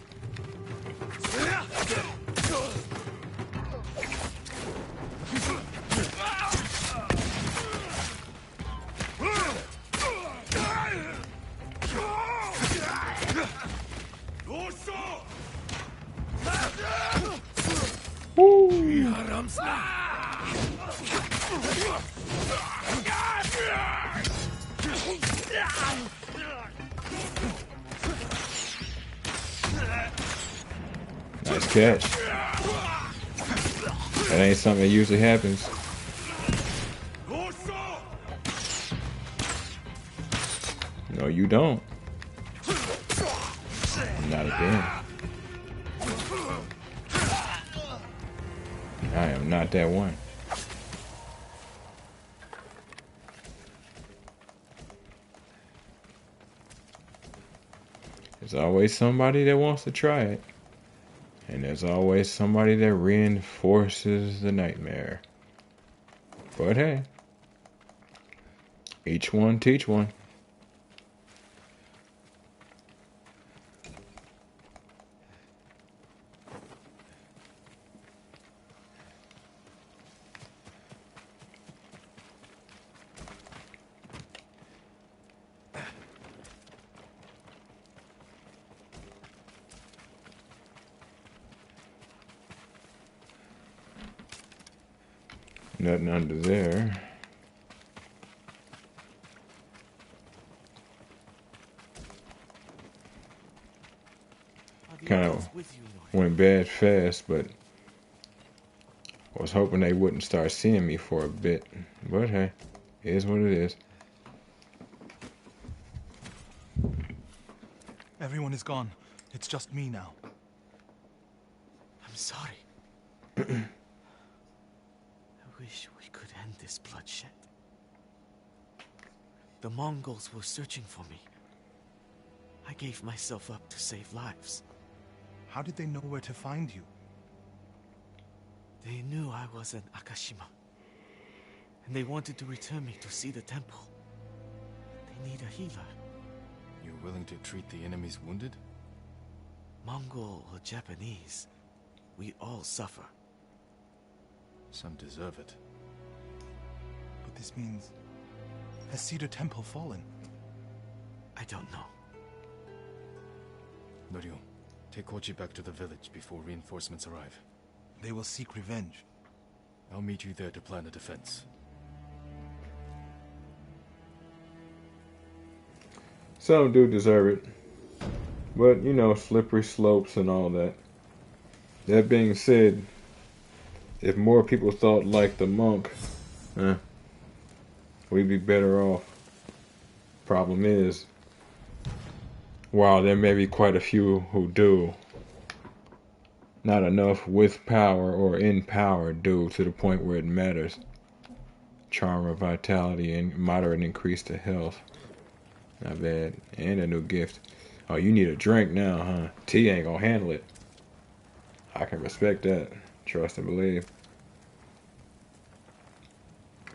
Speaker 1: Nice catch. That ain't something that usually happens. No, you don't. Not again. I am not that one. There's always somebody that wants to try it. And there's always somebody that reinforces the nightmare. But hey, each one teach one. Nothing under there. Kind of went bad fast, but I was hoping they wouldn't start seeing me for a bit. But hey, it is what it is.
Speaker 5: Everyone is gone. It's just me now.
Speaker 4: I'm sorry. I wish we could end this bloodshed. The Mongols were searching for me. I gave myself up to save lives.
Speaker 5: How did they know where to find you?
Speaker 4: They knew I was in Akashima. And they wanted to return me to see the temple. They need a healer.
Speaker 2: You're willing to treat the enemy's wounded?
Speaker 4: Mongol or Japanese, we all suffer.
Speaker 2: Some deserve it.
Speaker 5: But this means... Has Cedar Temple fallen?
Speaker 4: I don't know.
Speaker 2: Norio, take Kochi back to the village before reinforcements arrive.
Speaker 5: They will seek revenge.
Speaker 2: I'll meet you there to plan a defense.
Speaker 1: Some do deserve it. But, you know, slippery slopes and all that. That being said, if more people thought like the monk, we'd be better off. Problem is, while there may be quite a few who do, not enough with power or in power do to the point where it matters. Charm or vitality and moderate increase to health. Not bad. And a new gift. Oh, you need a drink now, huh? Tea ain't gonna handle it. I can respect that. Trust and believe.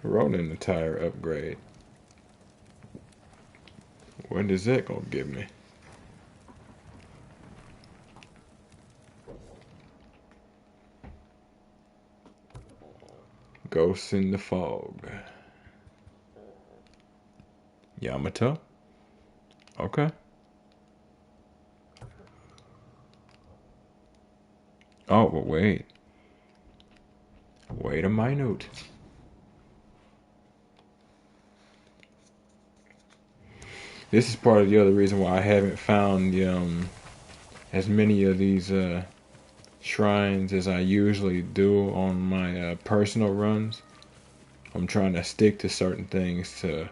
Speaker 1: Ronin attire upgrade. What is that gonna give me? Ghosts in the fog. Yamato? Okay. Oh, but wait. Wait a minute. This is part of the other reason why I haven't found as many of these shrines as I usually do on my personal runs. I'm trying to stick to certain things to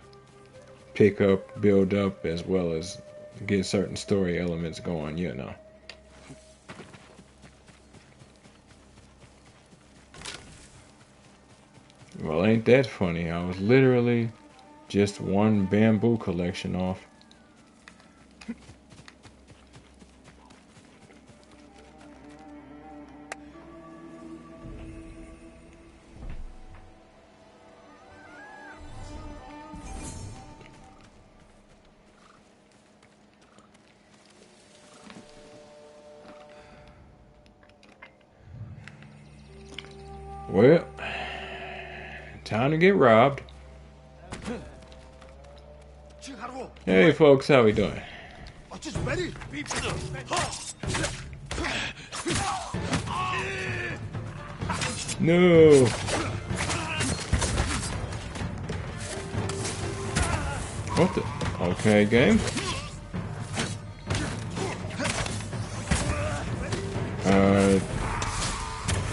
Speaker 1: pick up, build up, as well as get certain story elements going, you know. Well, ain't that funny? I was literally just one bamboo collection off. Well, time to get robbed. Hey folks, how we doing? No. What the? Okay, game.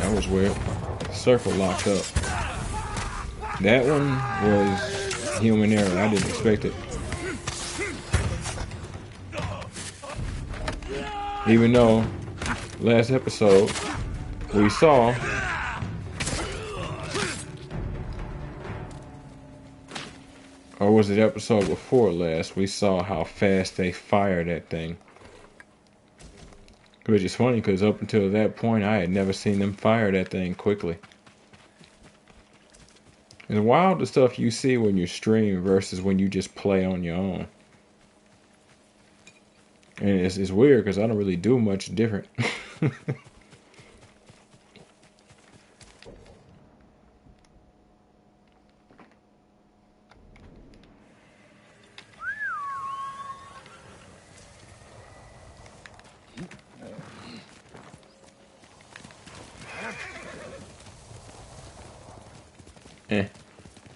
Speaker 1: That was weird. Circle locked up. That one was human error. I didn't expect it. Even though last episode we saw or was it episode before last, we saw how fast they fired that thing. Which is funny because up until that point I had never seen them fire that thing quickly. It's wild the stuff you see when you stream versus when you just play on your own. And it's weird because I don't really do much different.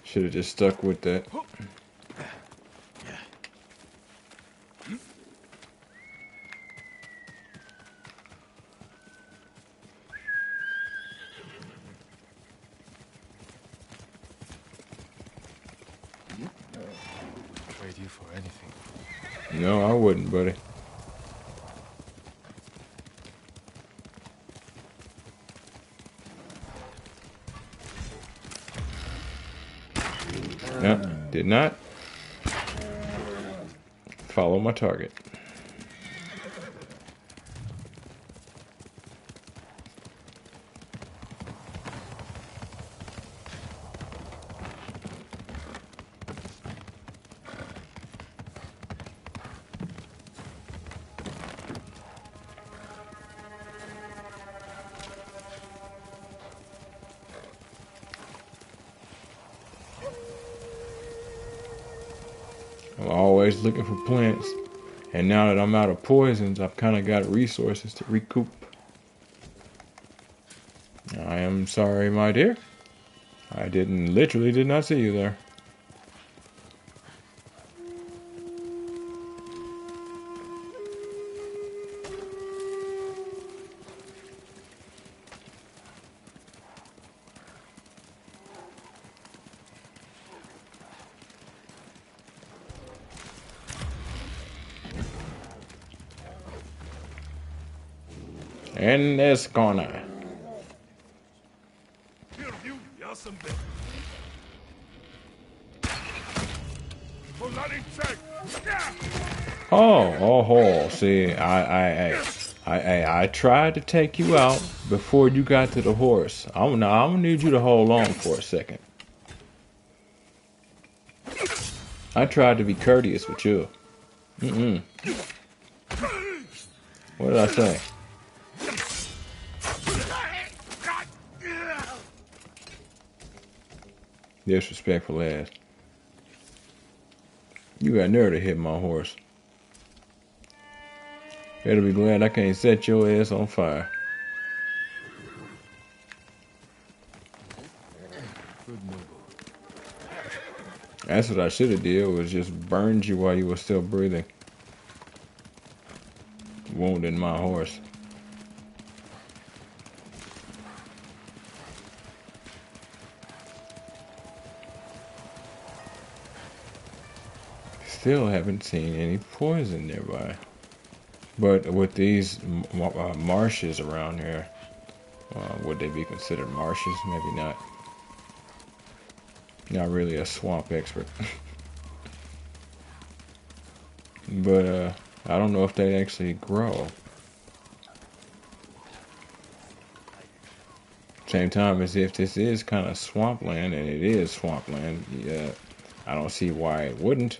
Speaker 1: Should have just stuck with that.
Speaker 2: Trade you for anything.
Speaker 1: No, I wouldn't, buddy. No, did not follow my target. I'm always looking for plants. And now that I'm out of poisons, I've kind of got resources to recoup. I'm sorry, my dear. I literally did not see you there. In this corner. Oh, see, I tried to take you out before you got to the horse. I'm gonna need you to hold on for a second. I tried to be courteous with you. What did I say? Disrespectful ass. You got nerve to hit my horse. Better be glad I can't set your ass on fire. That's what I should have did, was just burned you while you were still breathing. Wounding my horse. Still haven't seen any poison nearby. But with these marshes around here, would they be considered marshes? Maybe not. Not really a swamp expert. But I don't know if they actually grow. Same time as if this is kind of swampland, and it is swampland, yeah, I don't see why it wouldn't.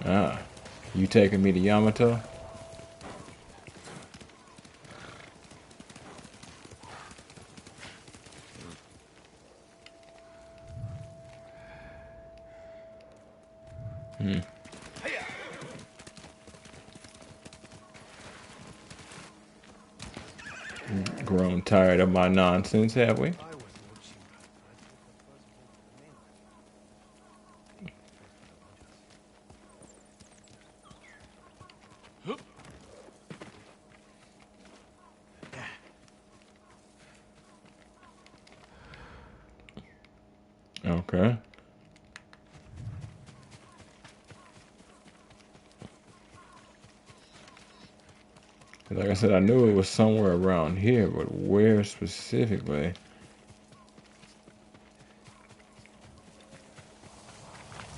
Speaker 1: Ah, you taking me to Yamato? Grown tired of my nonsense, have we? Okay. Like I said, I knew it was somewhere around here, but where specifically?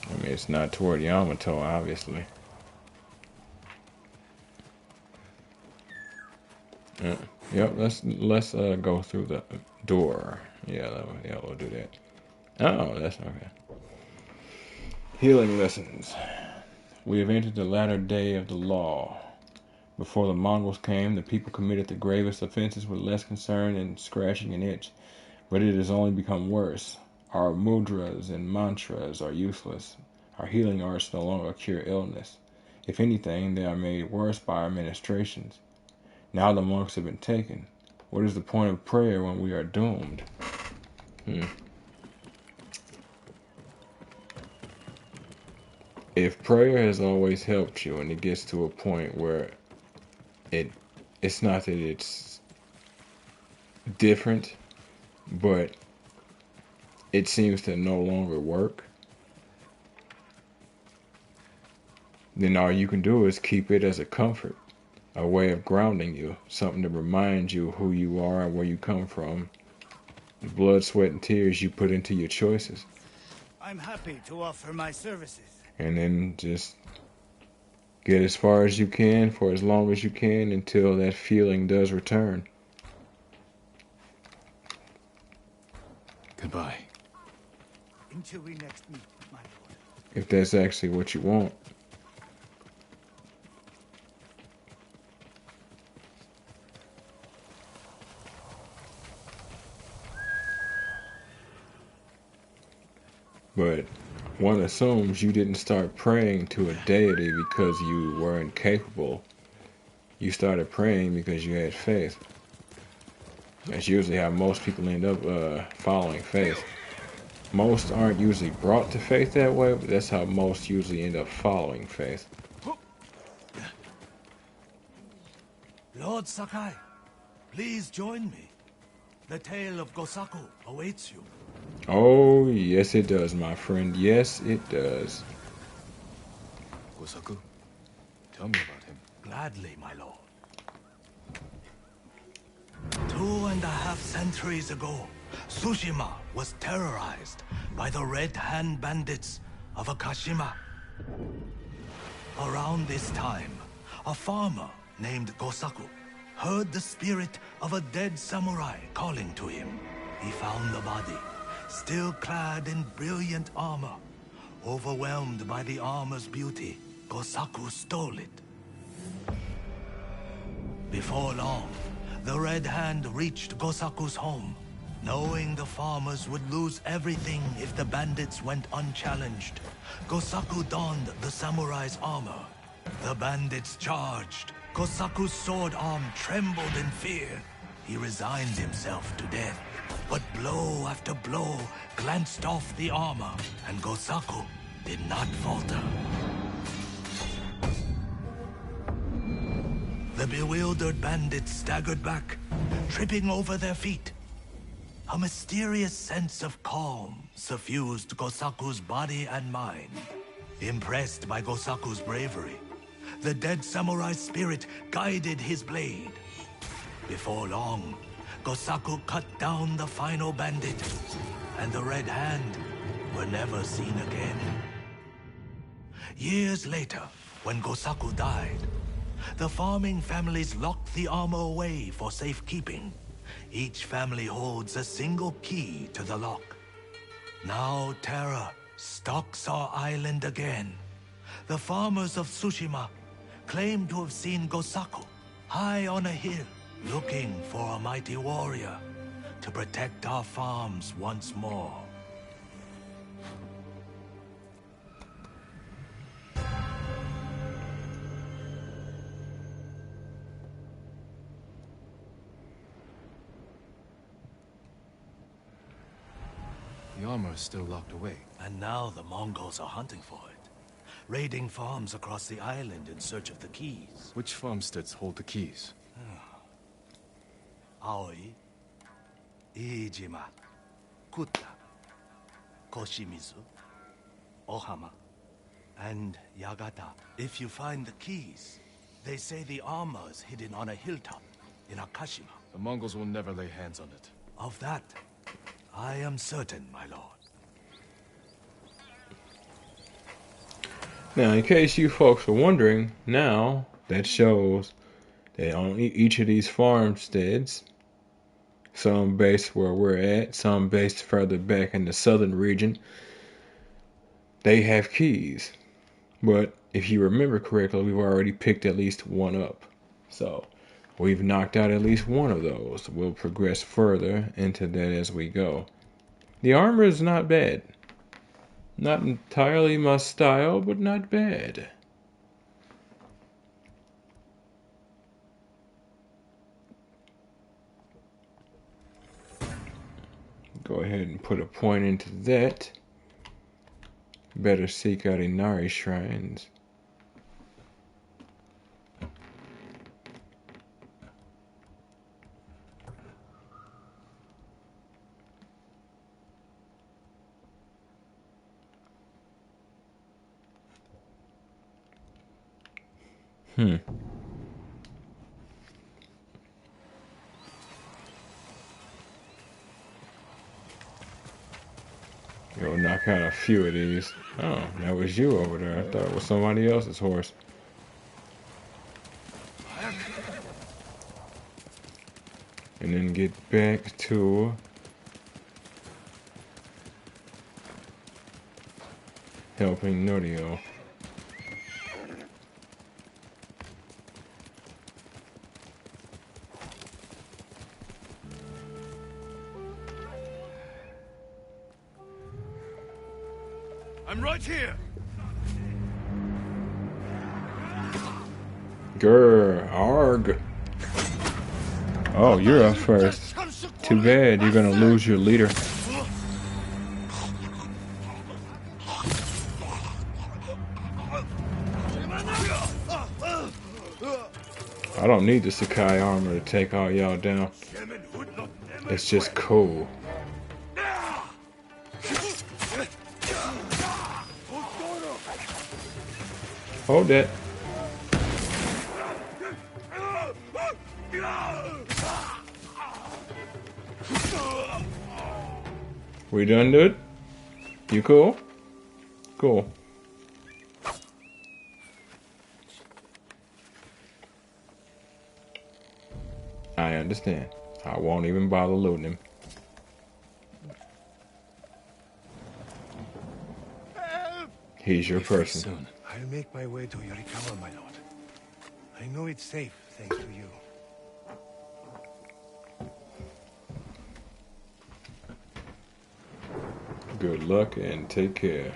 Speaker 1: I mean, it's not toward Yamato, obviously. Yep, let's go through the door. Yeah, we'll do that. Oh, that's okay. Healing lessons. We have entered the latter day of the law. Before the Mongols came, the people committed the gravest offenses with less concern than scratching an itch. But it has only become worse. Our mudras and mantras are useless. Our healing arts no longer cure illness. If anything, they are made worse by our ministrations. Now the monks have been taken. What is the point of prayer when we are doomed? If prayer has always helped you and it gets to a point where it's not that it's different, but it seems to no longer work, then all you can do is keep it as a comfort, a way of grounding you, something to remind you who you are and where you come from, the blood, sweat, and tears you put into your choices.
Speaker 10: I'm happy to offer my services.
Speaker 1: And then just get as far as you can for as long as you can until that feeling does return.
Speaker 2: Goodbye.
Speaker 10: Until we next meet, my lord.
Speaker 1: If that's actually what you want. But one assumes you didn't start praying to a deity because you were incapable You started praying because you had faith. That's usually how most people end up following faith. Most aren't usually brought to faith that way, but that's how most usually end up following faith.
Speaker 10: Lord Sakai, please join me. The tale of Gosaku awaits you.
Speaker 1: Oh, yes it does, my friend. Yes, it does.
Speaker 2: Gosaku, tell me about him.
Speaker 10: Gladly, my lord. 2.5 centuries ago, Tsushima was terrorized by the Red Hand bandits of Akashima. Around this time, a farmer named Gosaku heard the spirit of a dead samurai calling to him. He found the body, still clad in brilliant armor. Overwhelmed by the armor's beauty, Gosaku stole it. Before long, the Red Hand reached Gosaku's home. Knowing the farmers would lose everything if the bandits went unchallenged, Gosaku donned the samurai's armor. The bandits charged. Gosaku's sword arm trembled in fear. He resigned himself to death. But blow after blow glanced off the armor, and Gosaku did not falter. The bewildered bandits staggered back, tripping over their feet. A mysterious sense of calm suffused Gosaku's body and mind. Impressed by Gosaku's bravery, the dead samurai's spirit guided his blade. Before long, Gosaku cut down the final bandit, and the Red Hand were never seen again. Years later, when Gosaku died, the farming families locked the armor away for safekeeping. Each family holds a single key to the lock. Now terror stalks our island again. The farmers of Tsushima claim to have seen Gosaku high on a hill, looking for a mighty warrior to protect our farms once more.
Speaker 2: The armor is still locked away.
Speaker 10: And now the Mongols are hunting for it, raiding farms across the island in search of the keys.
Speaker 2: Which farmsteads hold the keys?
Speaker 10: Aoi, Iijima, Kuta, Koshimizu, Ohama, and Yagata. If you find the keys, they say the armor is hidden on a hilltop in Akashima.
Speaker 2: The Mongols will never lay hands on it.
Speaker 10: Of that, I am certain, my lord.
Speaker 1: Now, in case you folks are wondering, now that shows that on each of these farmsteads, some based where we're at, some based further back in the southern region, they have keys. But if you remember correctly, we've already picked at least one up. So we've knocked out at least one of those. We'll progress further into that as we go. The armor is not bad. Not entirely my style, but not bad. Go ahead and put a point into that. Better seek out Inari shrines. Go knock out a few of these. Oh, that was you over there. I thought it was somebody else's horse. And then get back to helping Norio.
Speaker 10: I'm right here.
Speaker 1: Grr, arg. Oh, you're up first. Too bad, you're gonna lose your leader. I don't need the Sakai armor to take all y'all down. It's just cool. Hold that. We done, dude? You cool? Cool. I understand. I won't even bother looting him. He's your person.
Speaker 2: Soon.
Speaker 10: I'll make my way to Yorikawa, my lord. I know it's safe, thanks to you.
Speaker 1: Good luck and take care.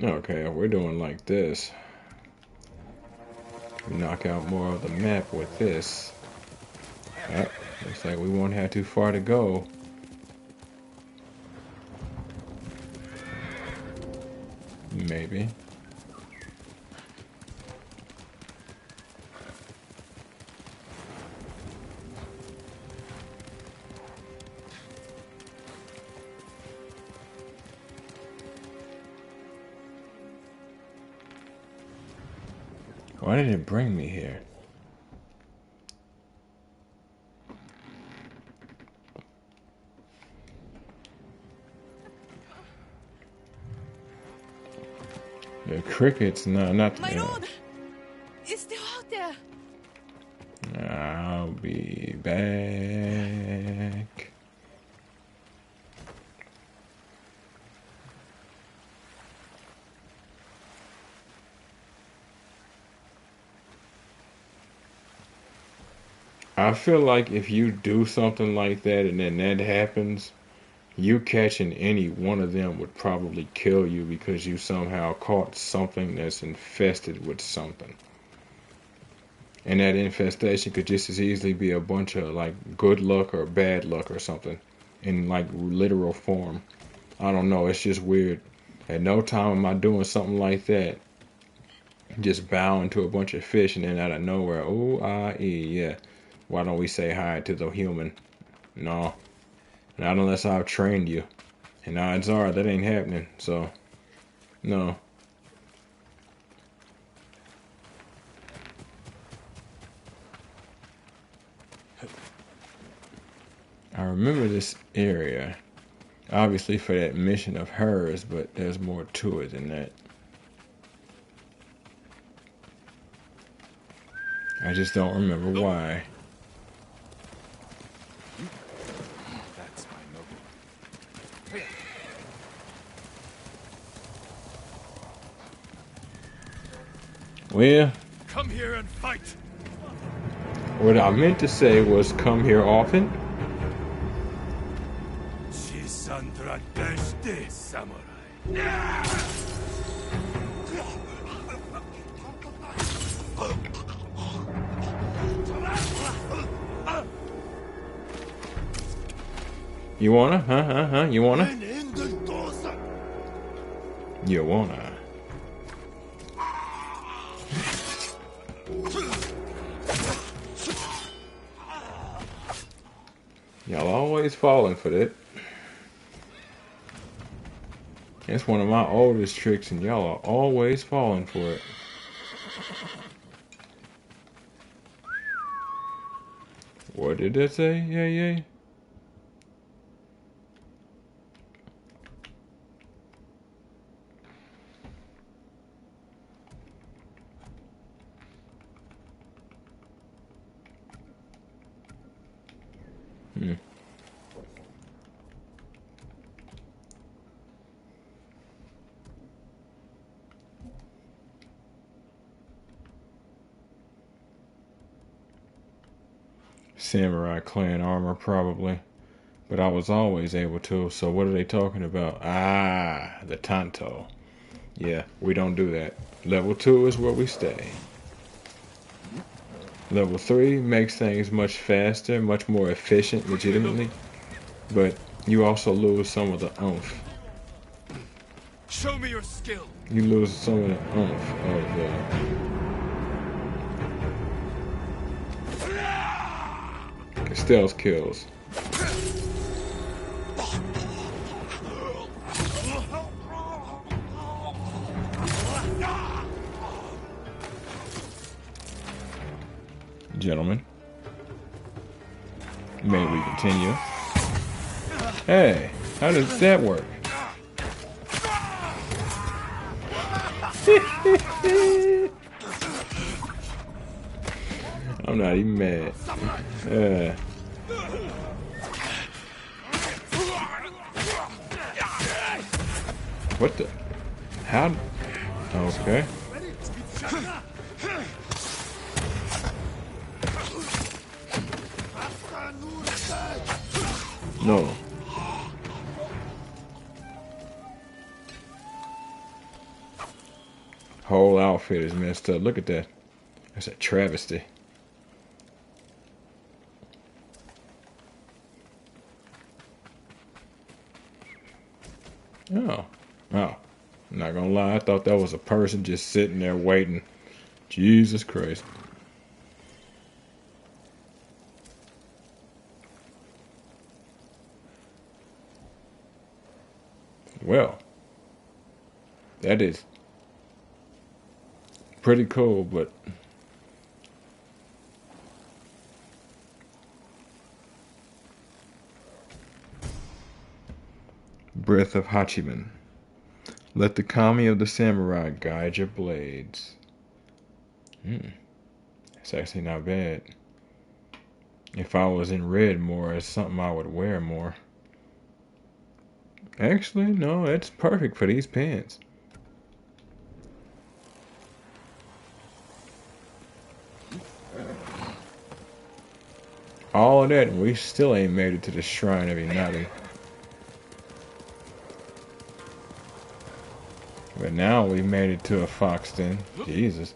Speaker 1: Okay, we're doing like this. We knock out more of the map with this. Oh, looks like we won't have too far to go. Maybe. Why did it bring me here? The crickets, no, not.
Speaker 7: My lord! It's still out there!
Speaker 1: I'll be back. I feel like if you do something like that and then that happens, you catching any one of them would probably kill you because you somehow caught something that's infested with something. And that infestation could just as easily be a bunch of like good luck or bad luck or something in like literal form. I don't know, it's just weird. At no time am I doing something like that. Just bowing to a bunch of fish and then out of nowhere, yeah. Why don't we say hi to the human? No. Not unless I've trained you. And odds are that ain't happening, so no. I remember this area, obviously for that mission of hers, but there's more to it than that. I just don't remember why.
Speaker 2: That's my noble.
Speaker 1: Well,
Speaker 2: Come here and fight.
Speaker 1: what I meant to say was come here often.
Speaker 2: Chisandra Deshte, samurai.
Speaker 1: You wanna? You wanna? You wanna? Y'all always falling for that. It's one of my oldest tricks and y'all are always falling for it. What did that say? Yeah. Samurai clan armor, probably. But I was always able to, so what are they talking about? Ah, the Tanto. Yeah, we don't do that. Level 2 is where we stay. Level 3 makes things much faster, much more efficient, legitimately. But you also lose some of the oomph.
Speaker 2: Show me your skill.
Speaker 1: You lose some of the oomph of the stealth kills. Gentlemen, may we continue? Hey, how does that work? I'm not even mad. What the? How? Okay. No. Whole outfit is messed up. Look at that. That's a travesty. Oh. Oh. I'm not gonna lie. I thought that was a person just sitting there waiting. Jesus Christ. Well, that is pretty cool, but Breath of Hachiman. Let the kami of the samurai guide your blades. It's actually not bad. If I was in red more, it's something I would wear more. Actually, no, it's perfect for these pants. All of that, and we still ain't made it to the Shrine of Inari. But now we made it to a fox den. Jesus.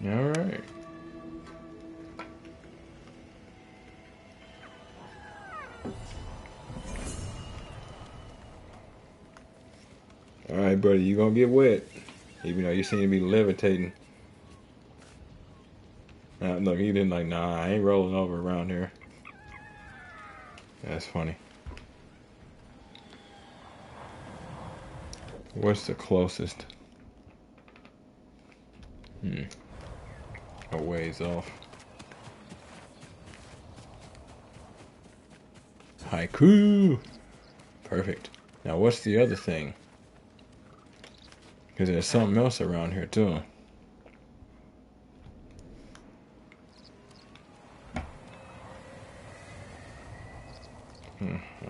Speaker 1: Alright. Alright, buddy, you gonna get wet. Even though you seem to be levitating. Look, he didn't like, nah, I ain't rolling over around here. That's funny. What's the closest? A ways off. Haiku! Perfect. Now what's the other thing? Because there's something else around here too.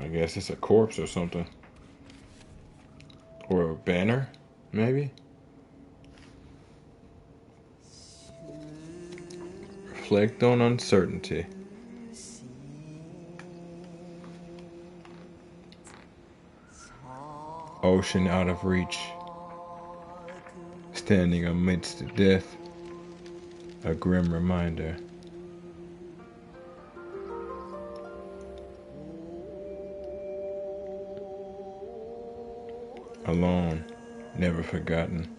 Speaker 1: I guess it's a corpse or something. Or a banner, maybe? Reflect on uncertainty. Ocean out of reach. Standing amidst death. A grim reminder. Alone, never forgotten.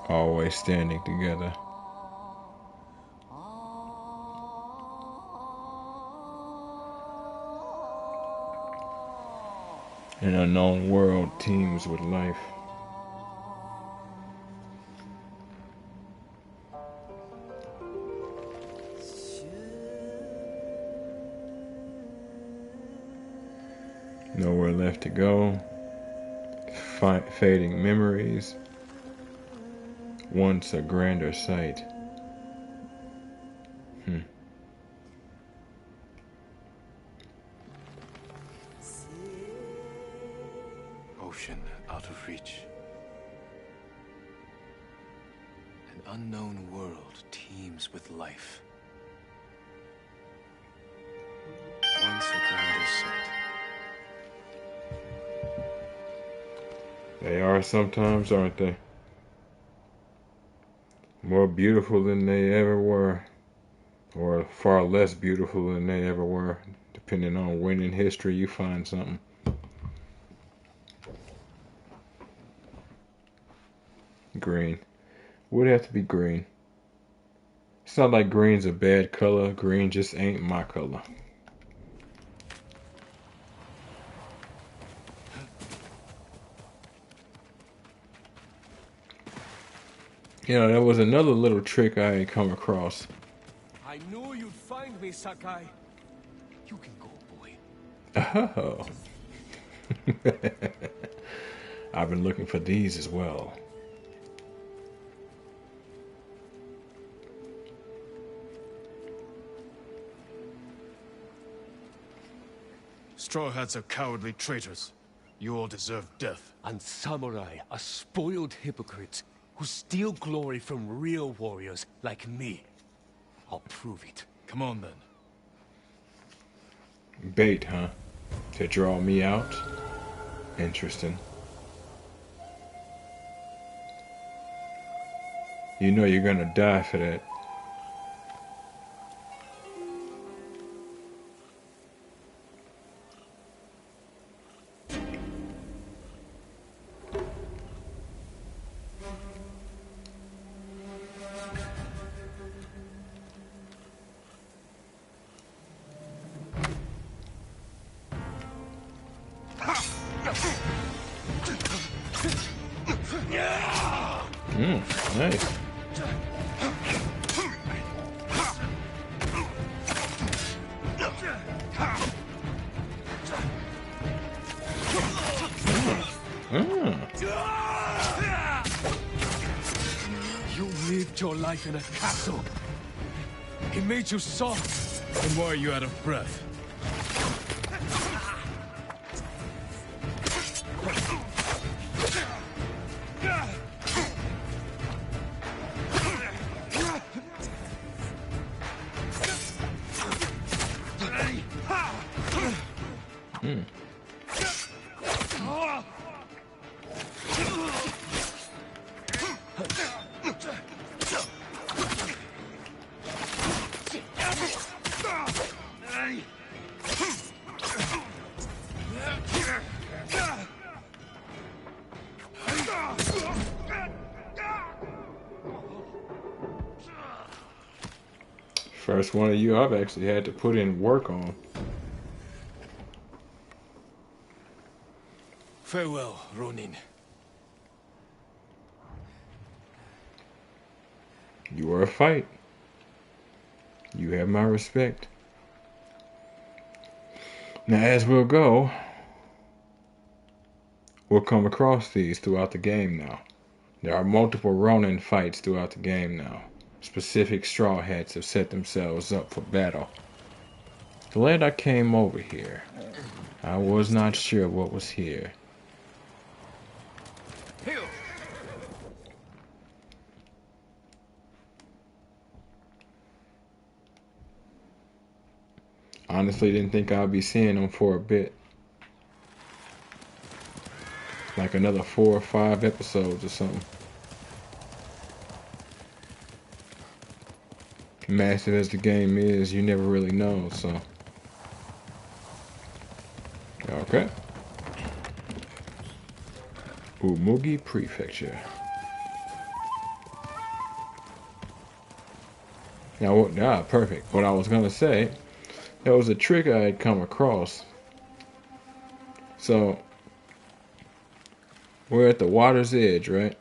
Speaker 1: Always standing together. An unknown world teems with life. Nowhere left to go. Fading memories. Once a grander sight.
Speaker 2: Ocean out of reach. An unknown world teems with life. Once a grander sight.
Speaker 1: They are sometimes, aren't they? More beautiful than they ever were. Or far less beautiful than they ever were. Depending on when in history you find something. Green. Would have to be green. It's not like green's a bad color. Green just ain't my color. You know, there was another little trick I had come across.
Speaker 2: I knew you'd find me, Sakai. You can go, boy.
Speaker 1: Oh. I've been looking for these as well.
Speaker 2: Straw Hats are cowardly traitors. You all deserve death.
Speaker 11: And samurai are spoiled hypocrites who steal glory from real warriors like me. I'll prove it.
Speaker 2: Come on, then.
Speaker 1: Bait, huh? To draw me out? Interesting. You know you're gonna die for that. Nice.
Speaker 11: You lived your life in a castle. He made you soft.
Speaker 2: And why are you out of breath?
Speaker 1: First one of you I've actually had to put in work on.
Speaker 11: Farewell, Ronin.
Speaker 1: You were a fight. You have my respect. Now, as we'll go, we'll come across these throughout the game now. There are multiple Ronin fights throughout the game now. Specific Straw Hats have set themselves up for battle. Glad I came over here. I was not sure what was here. Honestly, didn't think I'd be seeing them for a bit. Like another 4 or 5 episodes or something. Massive as the game is, you never really know, so. Okay. Umugi Prefecture. Now, perfect. What I was gonna say, there was a trick I had come across. So, we're at the water's edge, right?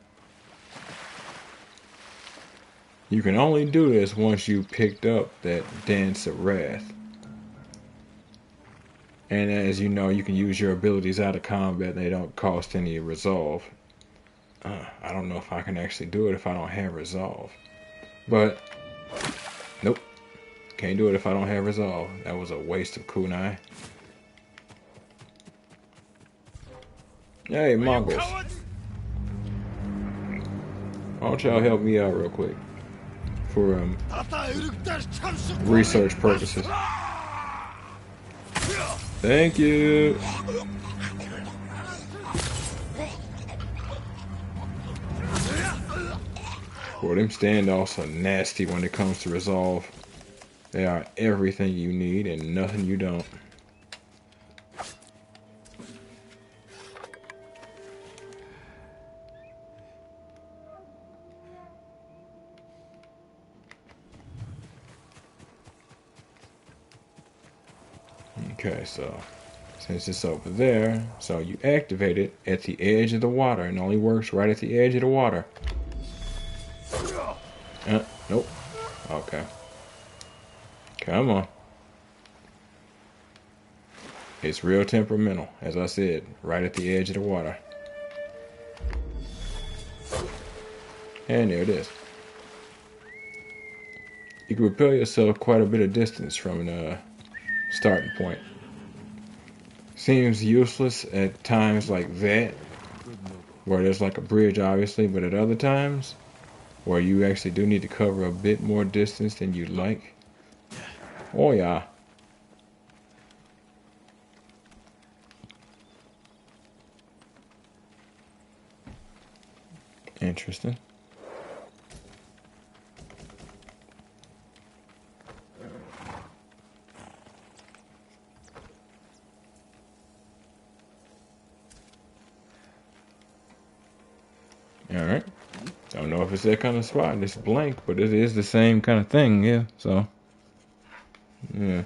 Speaker 1: You can only do this once you picked up that Dance of Wrath. And as you know, you can use your abilities out of combat. They don't cost any resolve. I don't know if I can actually do it if I don't have resolve. But, nope. Can't do it if I don't have resolve. That was a waste of kunai. Hey, Mongols. Why don't y'all help me out real quick? For research purposes. Thank you. Boy, them standoffs are nasty when it comes to resolve. They are everything you need and nothing you don't. Okay, so since it's over there, so you activate it at the edge of the water and only works right at the edge of the water. Nope. Okay. Come on. It's real temperamental, as I said, right at the edge of the water. And there it is. You can propel yourself quite a bit of distance from the starting point. Seems useless at times like that, where there's like a bridge obviously, but at other times, where you actually do need to cover a bit more distance than you'd like. Oh yeah. Interesting. Alright. Don't know if it's that kind of spot. It's blank, but it is the same kind of thing, yeah. So, yeah.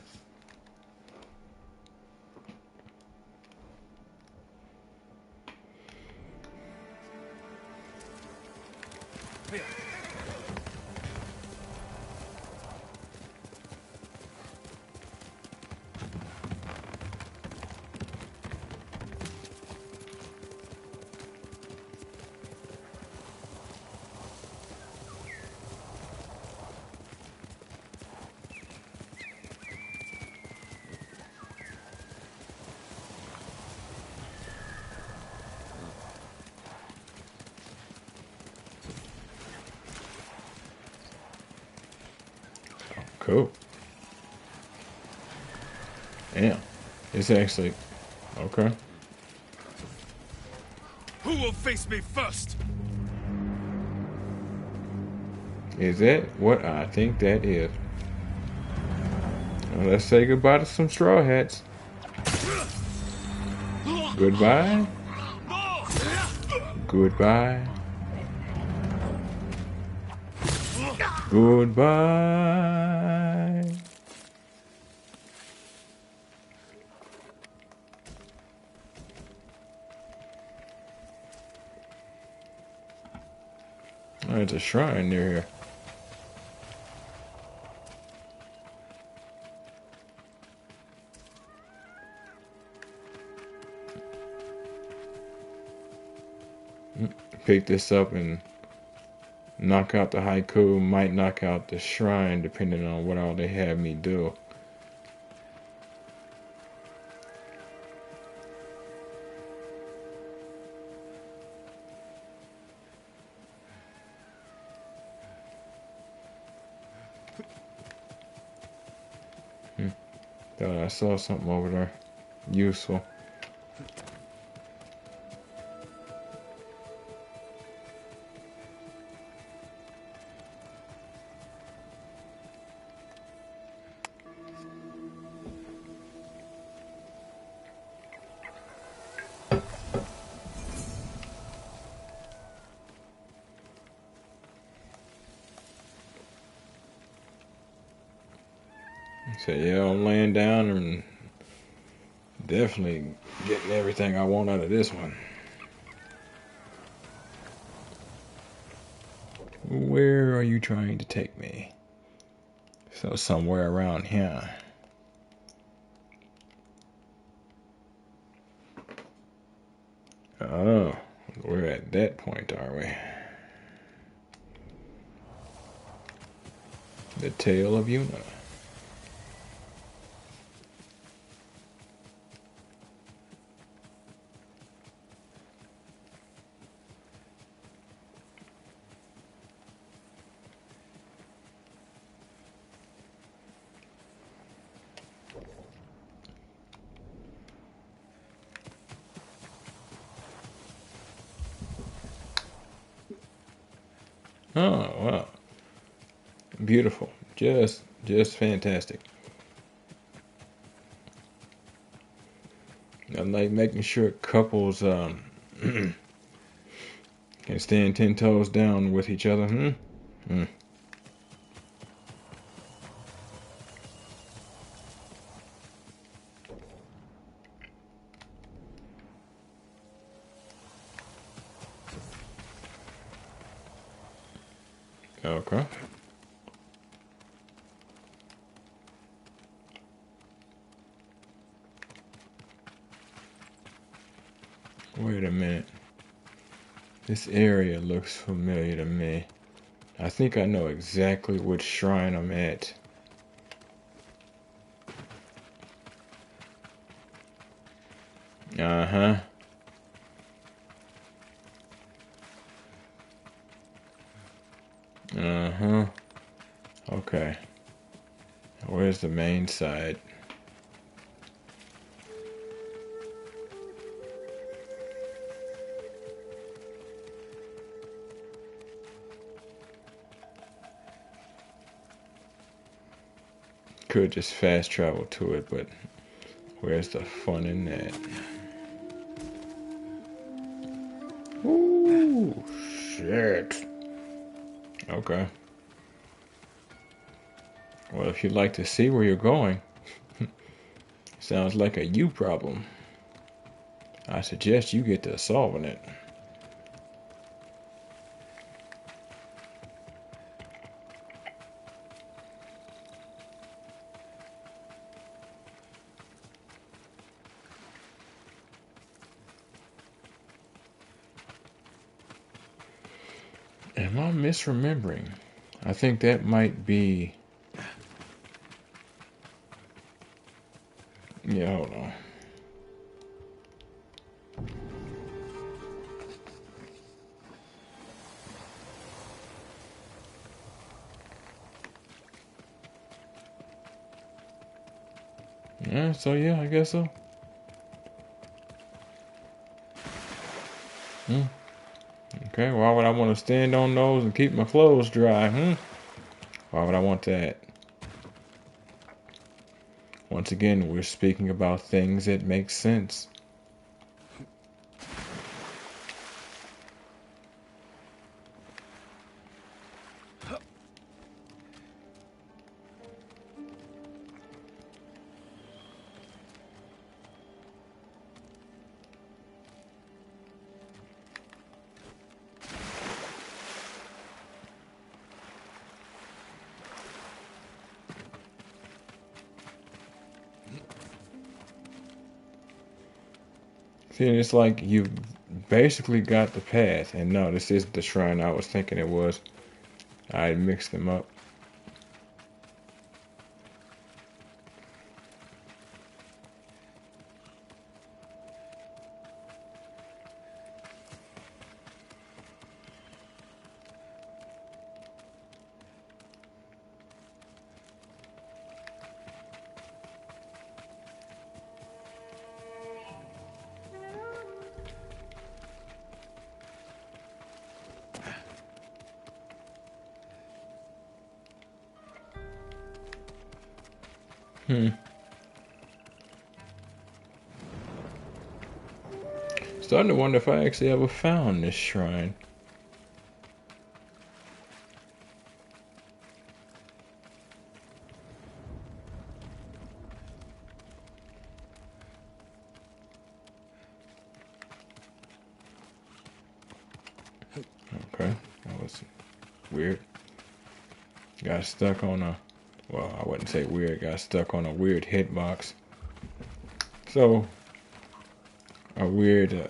Speaker 1: Cool. Yeah. It's actually okay.
Speaker 12: Who will face me first?
Speaker 1: Is that what I think that is? Well, let's say goodbye to some straw hats. Goodbye. Goodbye. Goodbye. Oh, there's a shrine near here. Pick this up and knock out the haiku. Might knock out the shrine depending on what all they have me do. Thought I saw something over there. Useful. So yeah, I'm laying down and definitely getting everything I want out of this one. Where are you trying to take me? So somewhere around here. that point, are we? The Tale of Yuna. Oh, wow. Beautiful. Just fantastic. I like making sure couples can stand 10 toes down with each other. Okay. Wait a minute. This area looks familiar to me. I think I know exactly which shrine I'm at. Uh-huh. Uh-huh. Okay. Where's the main side? Could just fast travel to it, but where's the fun in that? Ooh, shit. Okay. Well, if you'd like to see where you're going, sounds like a you problem. I suggest you get to solving it. Am I misremembering? I think that might be... Yeah, hold on. Yeah, so yeah, I guess so. Okay, why would I want to stand on those and keep my clothes dry? Why would I want that? Once again, we're speaking about things that make sense. See, it's like you've basically got the path. And no, this is the shrine I was thinking it was. I mixed them up. Starting to wonder if I actually ever found this shrine. Okay, that was weird. Got stuck on a, well, I wouldn't say weird, got stuck on a weird hitbox. So, a weird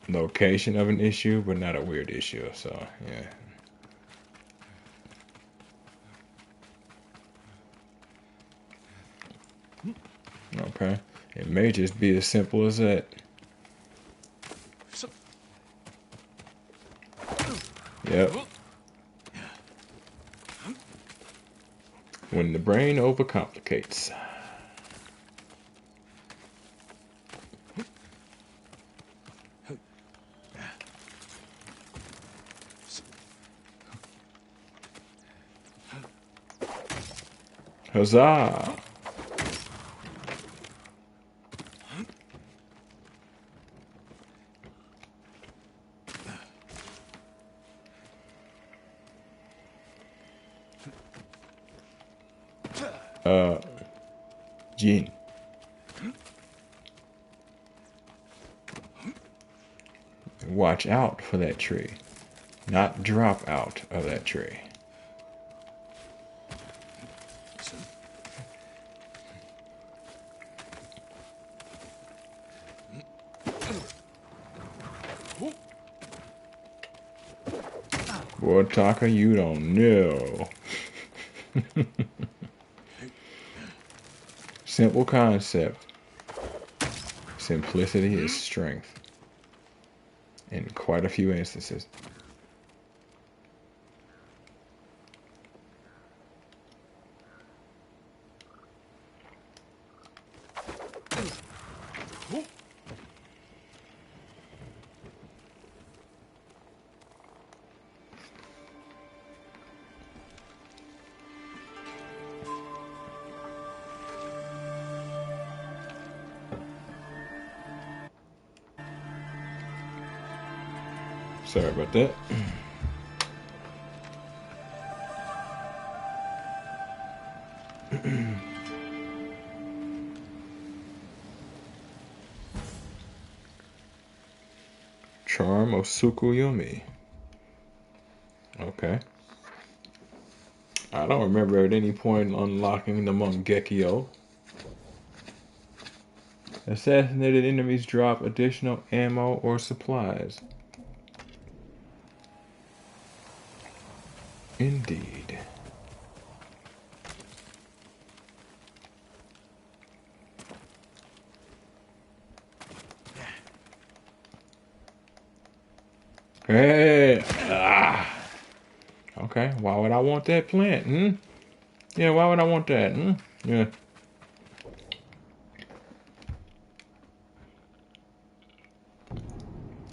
Speaker 1: location of an issue, but not a weird issue. So yeah. Okay. It may just be as simple as that. Yep. When the brain overcomplicates. Huzzah! Jin. Watch out for that tree. Not drop out of that tree. Boy, Taka, you don't know. Simple concept. Simplicity is strength. In quite a few instances. Sorry about that. Charm of Tsukuyomi. Okay. I don't remember at any point unlocking the Mangekyo. Assassinated enemies drop additional ammo or supplies. Indeed. Hey! Ah! Okay, why would I want that plant? Yeah, why would I want that? Yeah.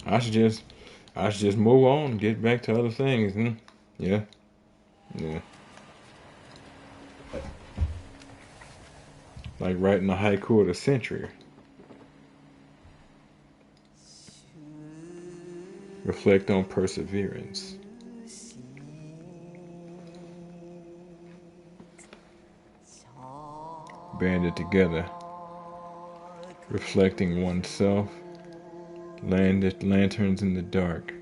Speaker 1: I should just move on and get back to other things. Yeah. Yeah. Like writing a haiku of the century. Reflect on perseverance. Banded together. Reflecting oneself. Landed lanterns in the dark.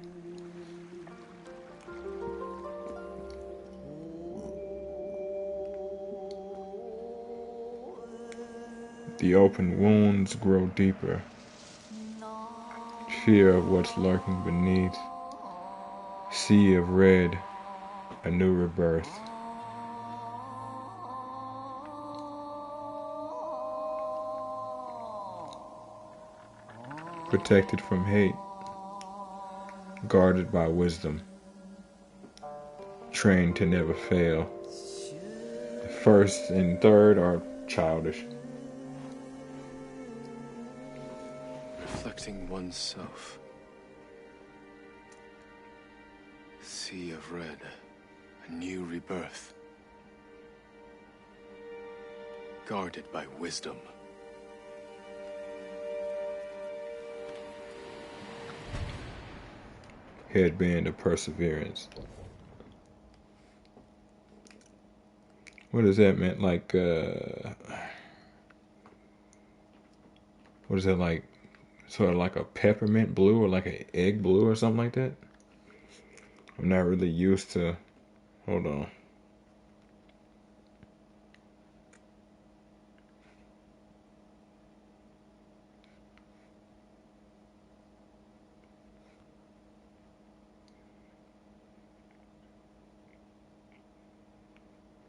Speaker 1: The open wounds grow deeper. Fear of what's lurking beneath. Sea of red, a new rebirth. Protected from hate. Guarded by wisdom. Trained to never fail. The first and third are childish.
Speaker 2: Reflecting oneself. Sea of red, a new rebirth. Guarded by wisdom.
Speaker 1: Headband of perseverance. What does that mean? Like, what is that like? Sort of like a peppermint blue or like an egg blue or something like that? I'm not really used to. Hold on.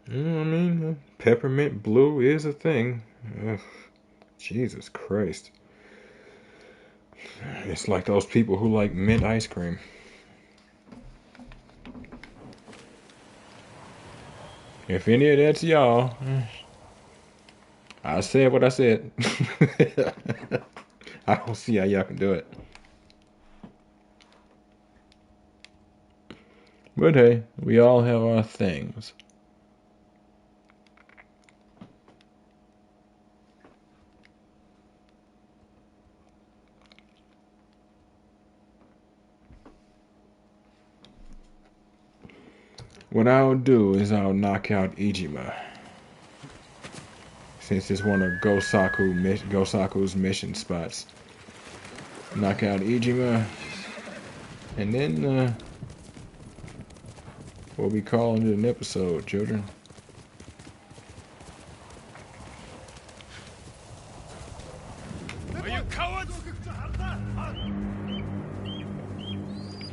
Speaker 1: I mean, peppermint blue is a thing. Ugh, Jesus Christ. It's like those people who like mint ice cream. If any of that's y'all, I said what I said. I don't see how y'all can do it. But hey, we all have our things. What I'll do is I'll knock out Ijima. Since it's one of Gosaku's mission spots. Knock out Ijima. And then we'll be calling it an episode, children.
Speaker 12: Are you cowards?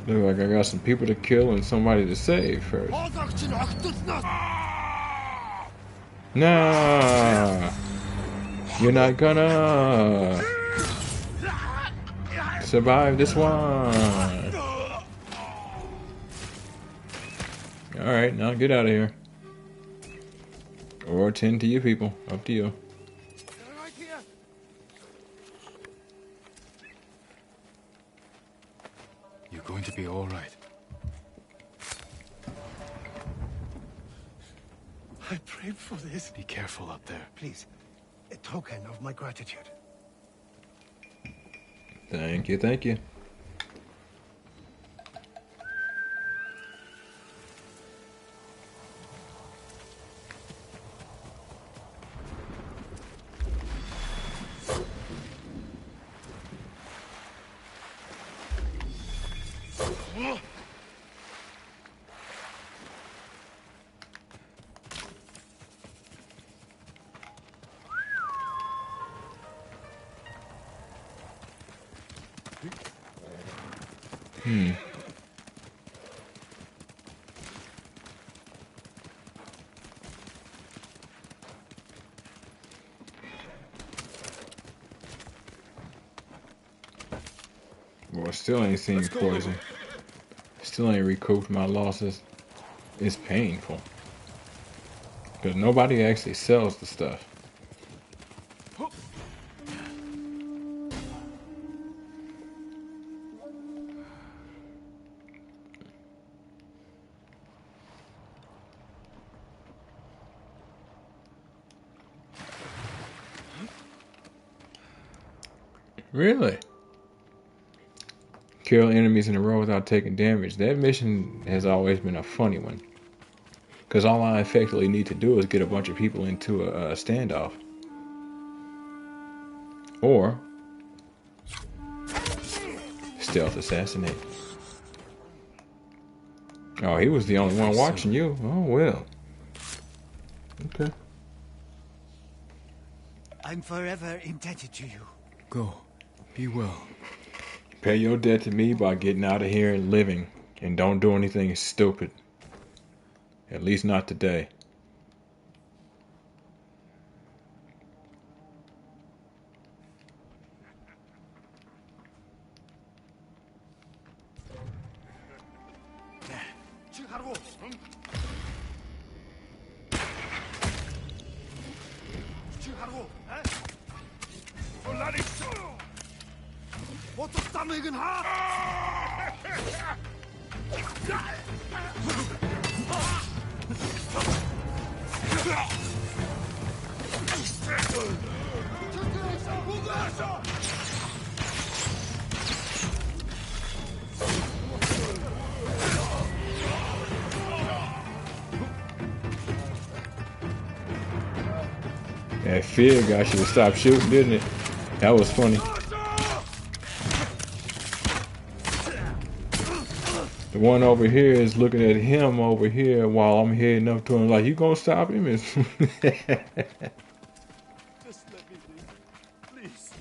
Speaker 1: Look like I got some people to kill and somebody to save first. Nah, you're not gonna survive this one. Alright, now get out of here. Or tend to you people. Up to you.
Speaker 2: You're going to be all right.
Speaker 13: I prayed for this.
Speaker 2: Be careful up there.
Speaker 13: Please, a token of my gratitude.
Speaker 1: Thank you, thank you. Well, still ain't seen poison. Still ain't recouped my losses. It's painful. Because nobody actually sells the stuff. Really? Kill enemies in a row without taking damage. That mission has always been a funny one. Because all I effectively need to do is get a bunch of people into a standoff. Or stealth assassinate. Oh, he was the only one watching you. Oh, well. Okay.
Speaker 13: I'm forever indebted to you.
Speaker 2: Go. Be well.
Speaker 1: Pay your debt to me by getting out of here and living. And don't do anything stupid. At least not today. That fear got you to stop shooting, didn't it? That was funny. The one over here is looking at him over here while I'm heading up to him like, you gonna stop him?
Speaker 12: Just let me leave, please.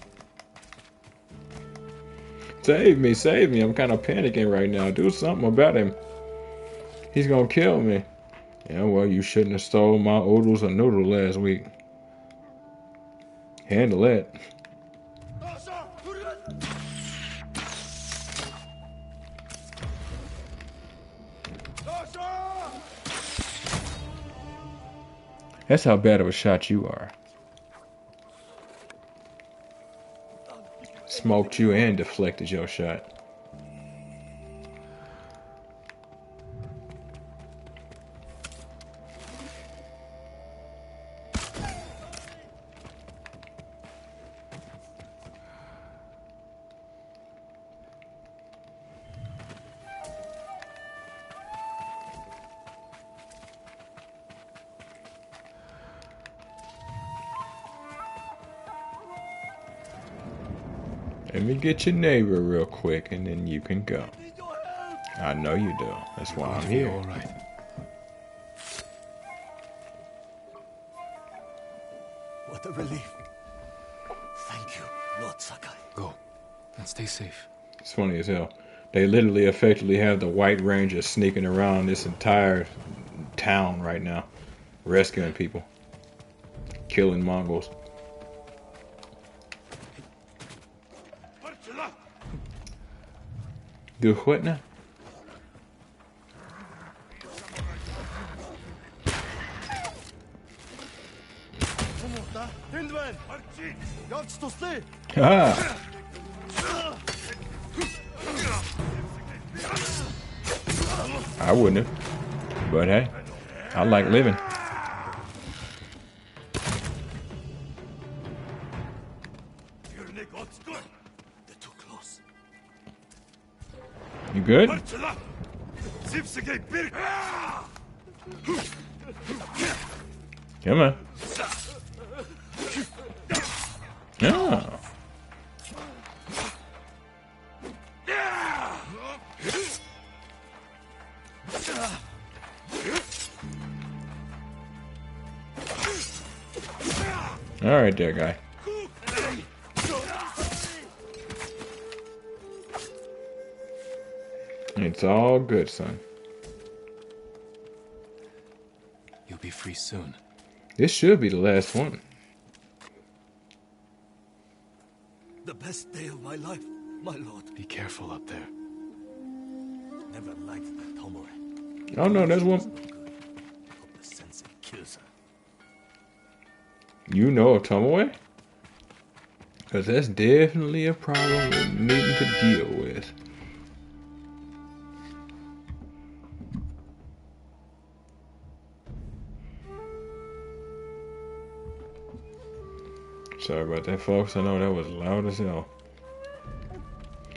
Speaker 1: Save me. I'm kind of panicking right now. Do something about him. He's gonna kill me. Yeah, well, you shouldn't have stole my oodles of noodle last week. Handle that. That's how bad of a shot you are. Smoked you and deflected your shot. Let me get your neighbor real quick and then you can go. I know you do. That's why I'm here.
Speaker 2: All right.
Speaker 4: What a relief. Thank you, Lord Sakai.
Speaker 2: Go. And stay safe.
Speaker 1: It's funny as hell. They literally effectively have the White Rangers sneaking around this entire town right now. Rescuing people. Killing Mongols. Do what now? Ah. I wouldn't have. But hey, I like living.
Speaker 4: They're too close.
Speaker 1: You good? Come on. Oh. All right, there, guy. It's all good, son.
Speaker 2: You'll be free soon.
Speaker 1: This should be the last one.
Speaker 4: The best day of my life, my lord.
Speaker 2: Be careful up there.
Speaker 4: Never liked that Tomoe.
Speaker 1: Oh no, there's one.
Speaker 4: Hope the sensei kills her.
Speaker 1: You know of Tomoe? Because that's definitely a problem we're needing to deal with. Sorry about that, folks. I know that was loud as hell.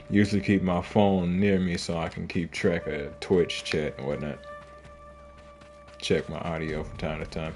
Speaker 1: Usually keep my phone near me so I can keep track of Twitch chat and whatnot. Check my audio from time to time.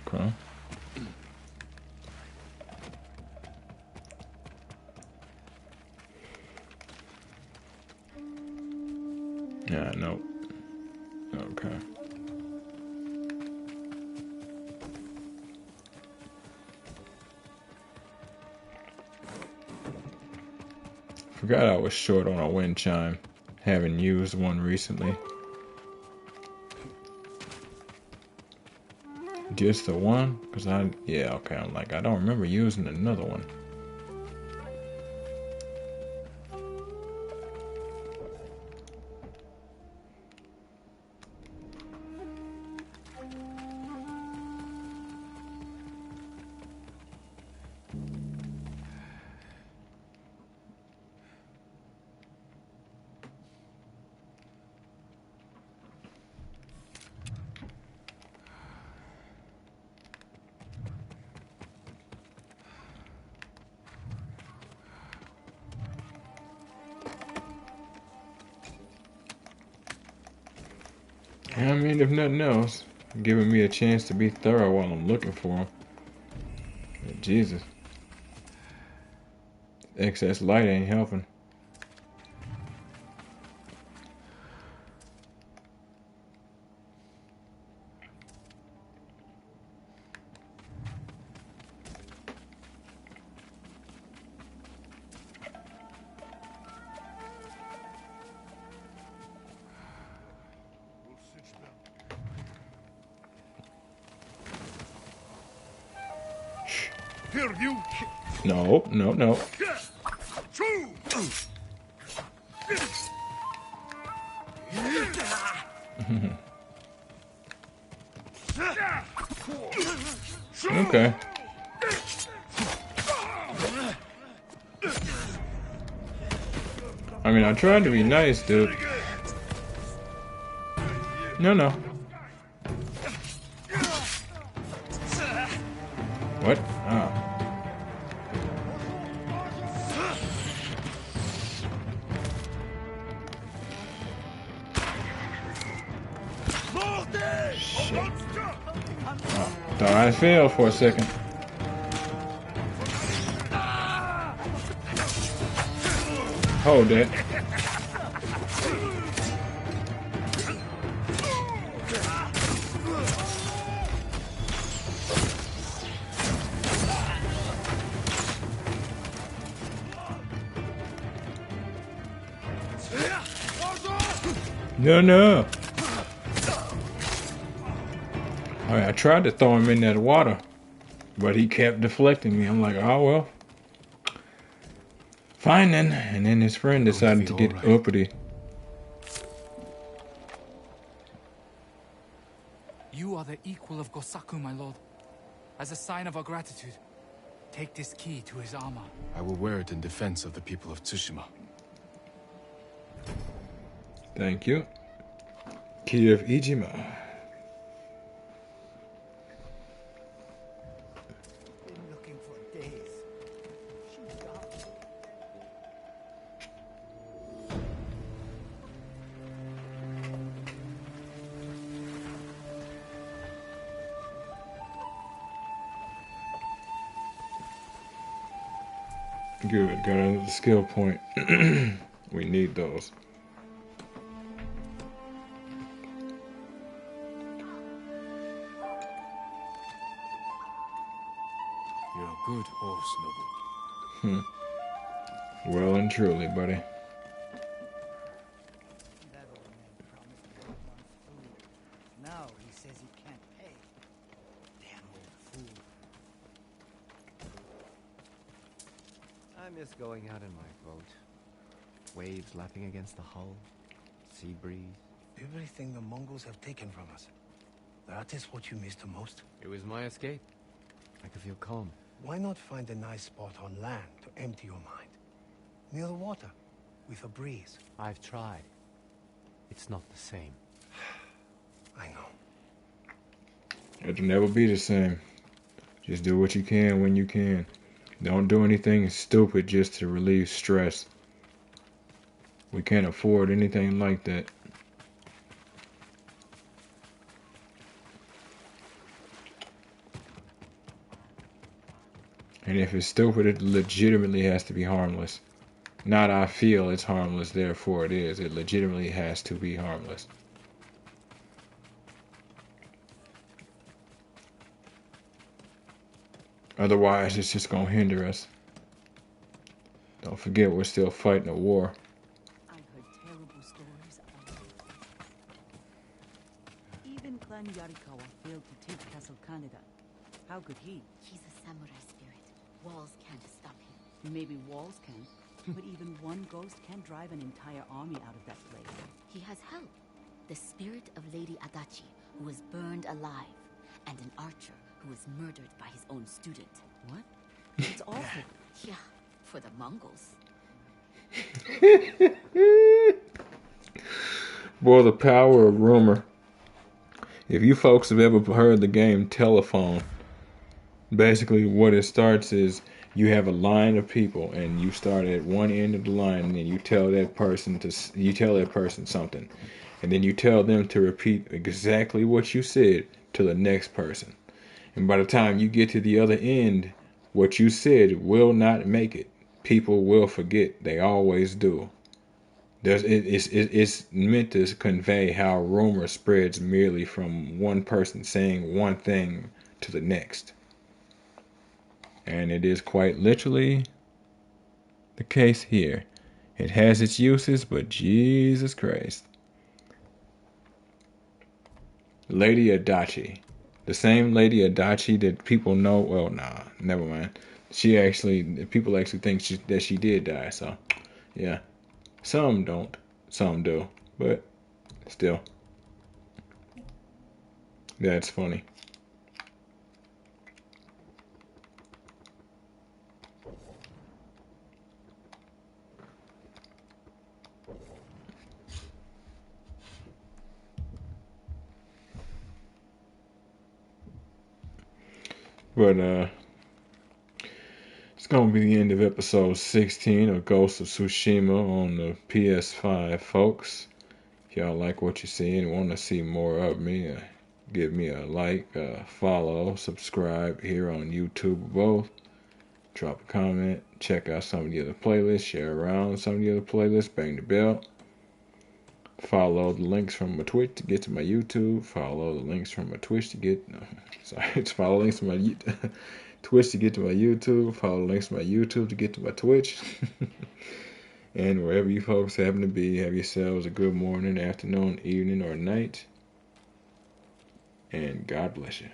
Speaker 1: Okay. Yeah, nope. Okay. Forgot I was short on a wind chime. Haven't used one recently. Just the one? Cause yeah, okay, I'm like, I don't remember using another one. I mean, if nothing else, giving me a chance to be thorough while I'm looking for him. Jesus. Excess light ain't helping.
Speaker 14: Here, you.
Speaker 1: No, no, no. Okay. I mean, I tried to be nice, dude. No, no. What? Ah. Shit. Oh, thought I failed for a second. Hold it. No, no. I tried to throw him in that water, but he kept deflecting me. I'm like, oh, well. Fine then. And then his friend decided to get uppity.
Speaker 15: You are the equal of Gosaku, my lord. As a sign of our gratitude, take this key to his armor.
Speaker 2: I will wear it in defense of the people of Tsushima.
Speaker 1: Thank you. Key of Ijima. Good, got another skill point. We need those.
Speaker 2: You're a good horse, Noble.
Speaker 1: Well and truly, buddy.
Speaker 13: Now he says he can't pay. Damn old fool.
Speaker 16: I miss going out in my boat. Waves lapping against the hull. Sea breeze.
Speaker 13: Everything the Mongols have taken from us. That is what you miss the most?
Speaker 16: It was my escape. I could feel calm.
Speaker 13: Why not find a nice spot on land to empty your mind? Near the water, with a breeze.
Speaker 16: I've tried. It's not the same.
Speaker 13: I know.
Speaker 1: It'll never be the same. Just do what you can when you can. Don't do anything stupid just to relieve stress. We can't afford anything like that. And if it's stupid, it legitimately has to be harmless. Not I feel it's harmless, therefore it is. It legitimately has to be harmless. Otherwise, it's just gonna hinder us. Don't forget, we're still fighting a war.
Speaker 17: I've heard terrible stories about it. Even Clan Yarikawa failed to take Castle Kaneda. How could he?
Speaker 18: He's a samurai spirit. Walls can't stop him.
Speaker 17: Maybe walls can, but even one ghost can't drive an entire army out of that place.
Speaker 18: He has help. The spirit of Lady Adachi, who was burned alive, and an archer who was murdered by his own student.
Speaker 17: What? It's awful.
Speaker 18: Yeah, for the Mongols.
Speaker 1: Boy, the power of rumor. If you folks have ever heard the game Telephone, basically what it starts is you have a line of people and you start at one end of the line and then you tell that person something. and then you tell them to repeat exactly what you said to the next person. And by the time you get to the other end, what you said will not make it. People will forget. They always do. It's meant to convey how rumor spreads merely from one person saying one thing to the next. And it is quite literally the case here. It has its uses, but Jesus Christ. Lady Adachi. The same Lady Adachi that people know. Well, nah, never mind. People actually think that she did die. So, yeah. Some don't. Some do. But, still. That's funny. But, it's going to be the end of episode 16 of Ghost of Tsushima on the PS5, folks. If y'all like what you see and want to see more of me, give me a like, follow, subscribe here on YouTube or both. Drop a comment, check out some of the other playlists, share around some of the other playlists, bang the bell. Follow the links from my Twitch to get to my YouTube. Follow the links from my Twitch to get... follow links from my Twitch to get to my YouTube. Follow the links from my YouTube to get to my Twitch. And wherever you folks happen to be, have yourselves a good morning, afternoon, evening, or night. And God bless you.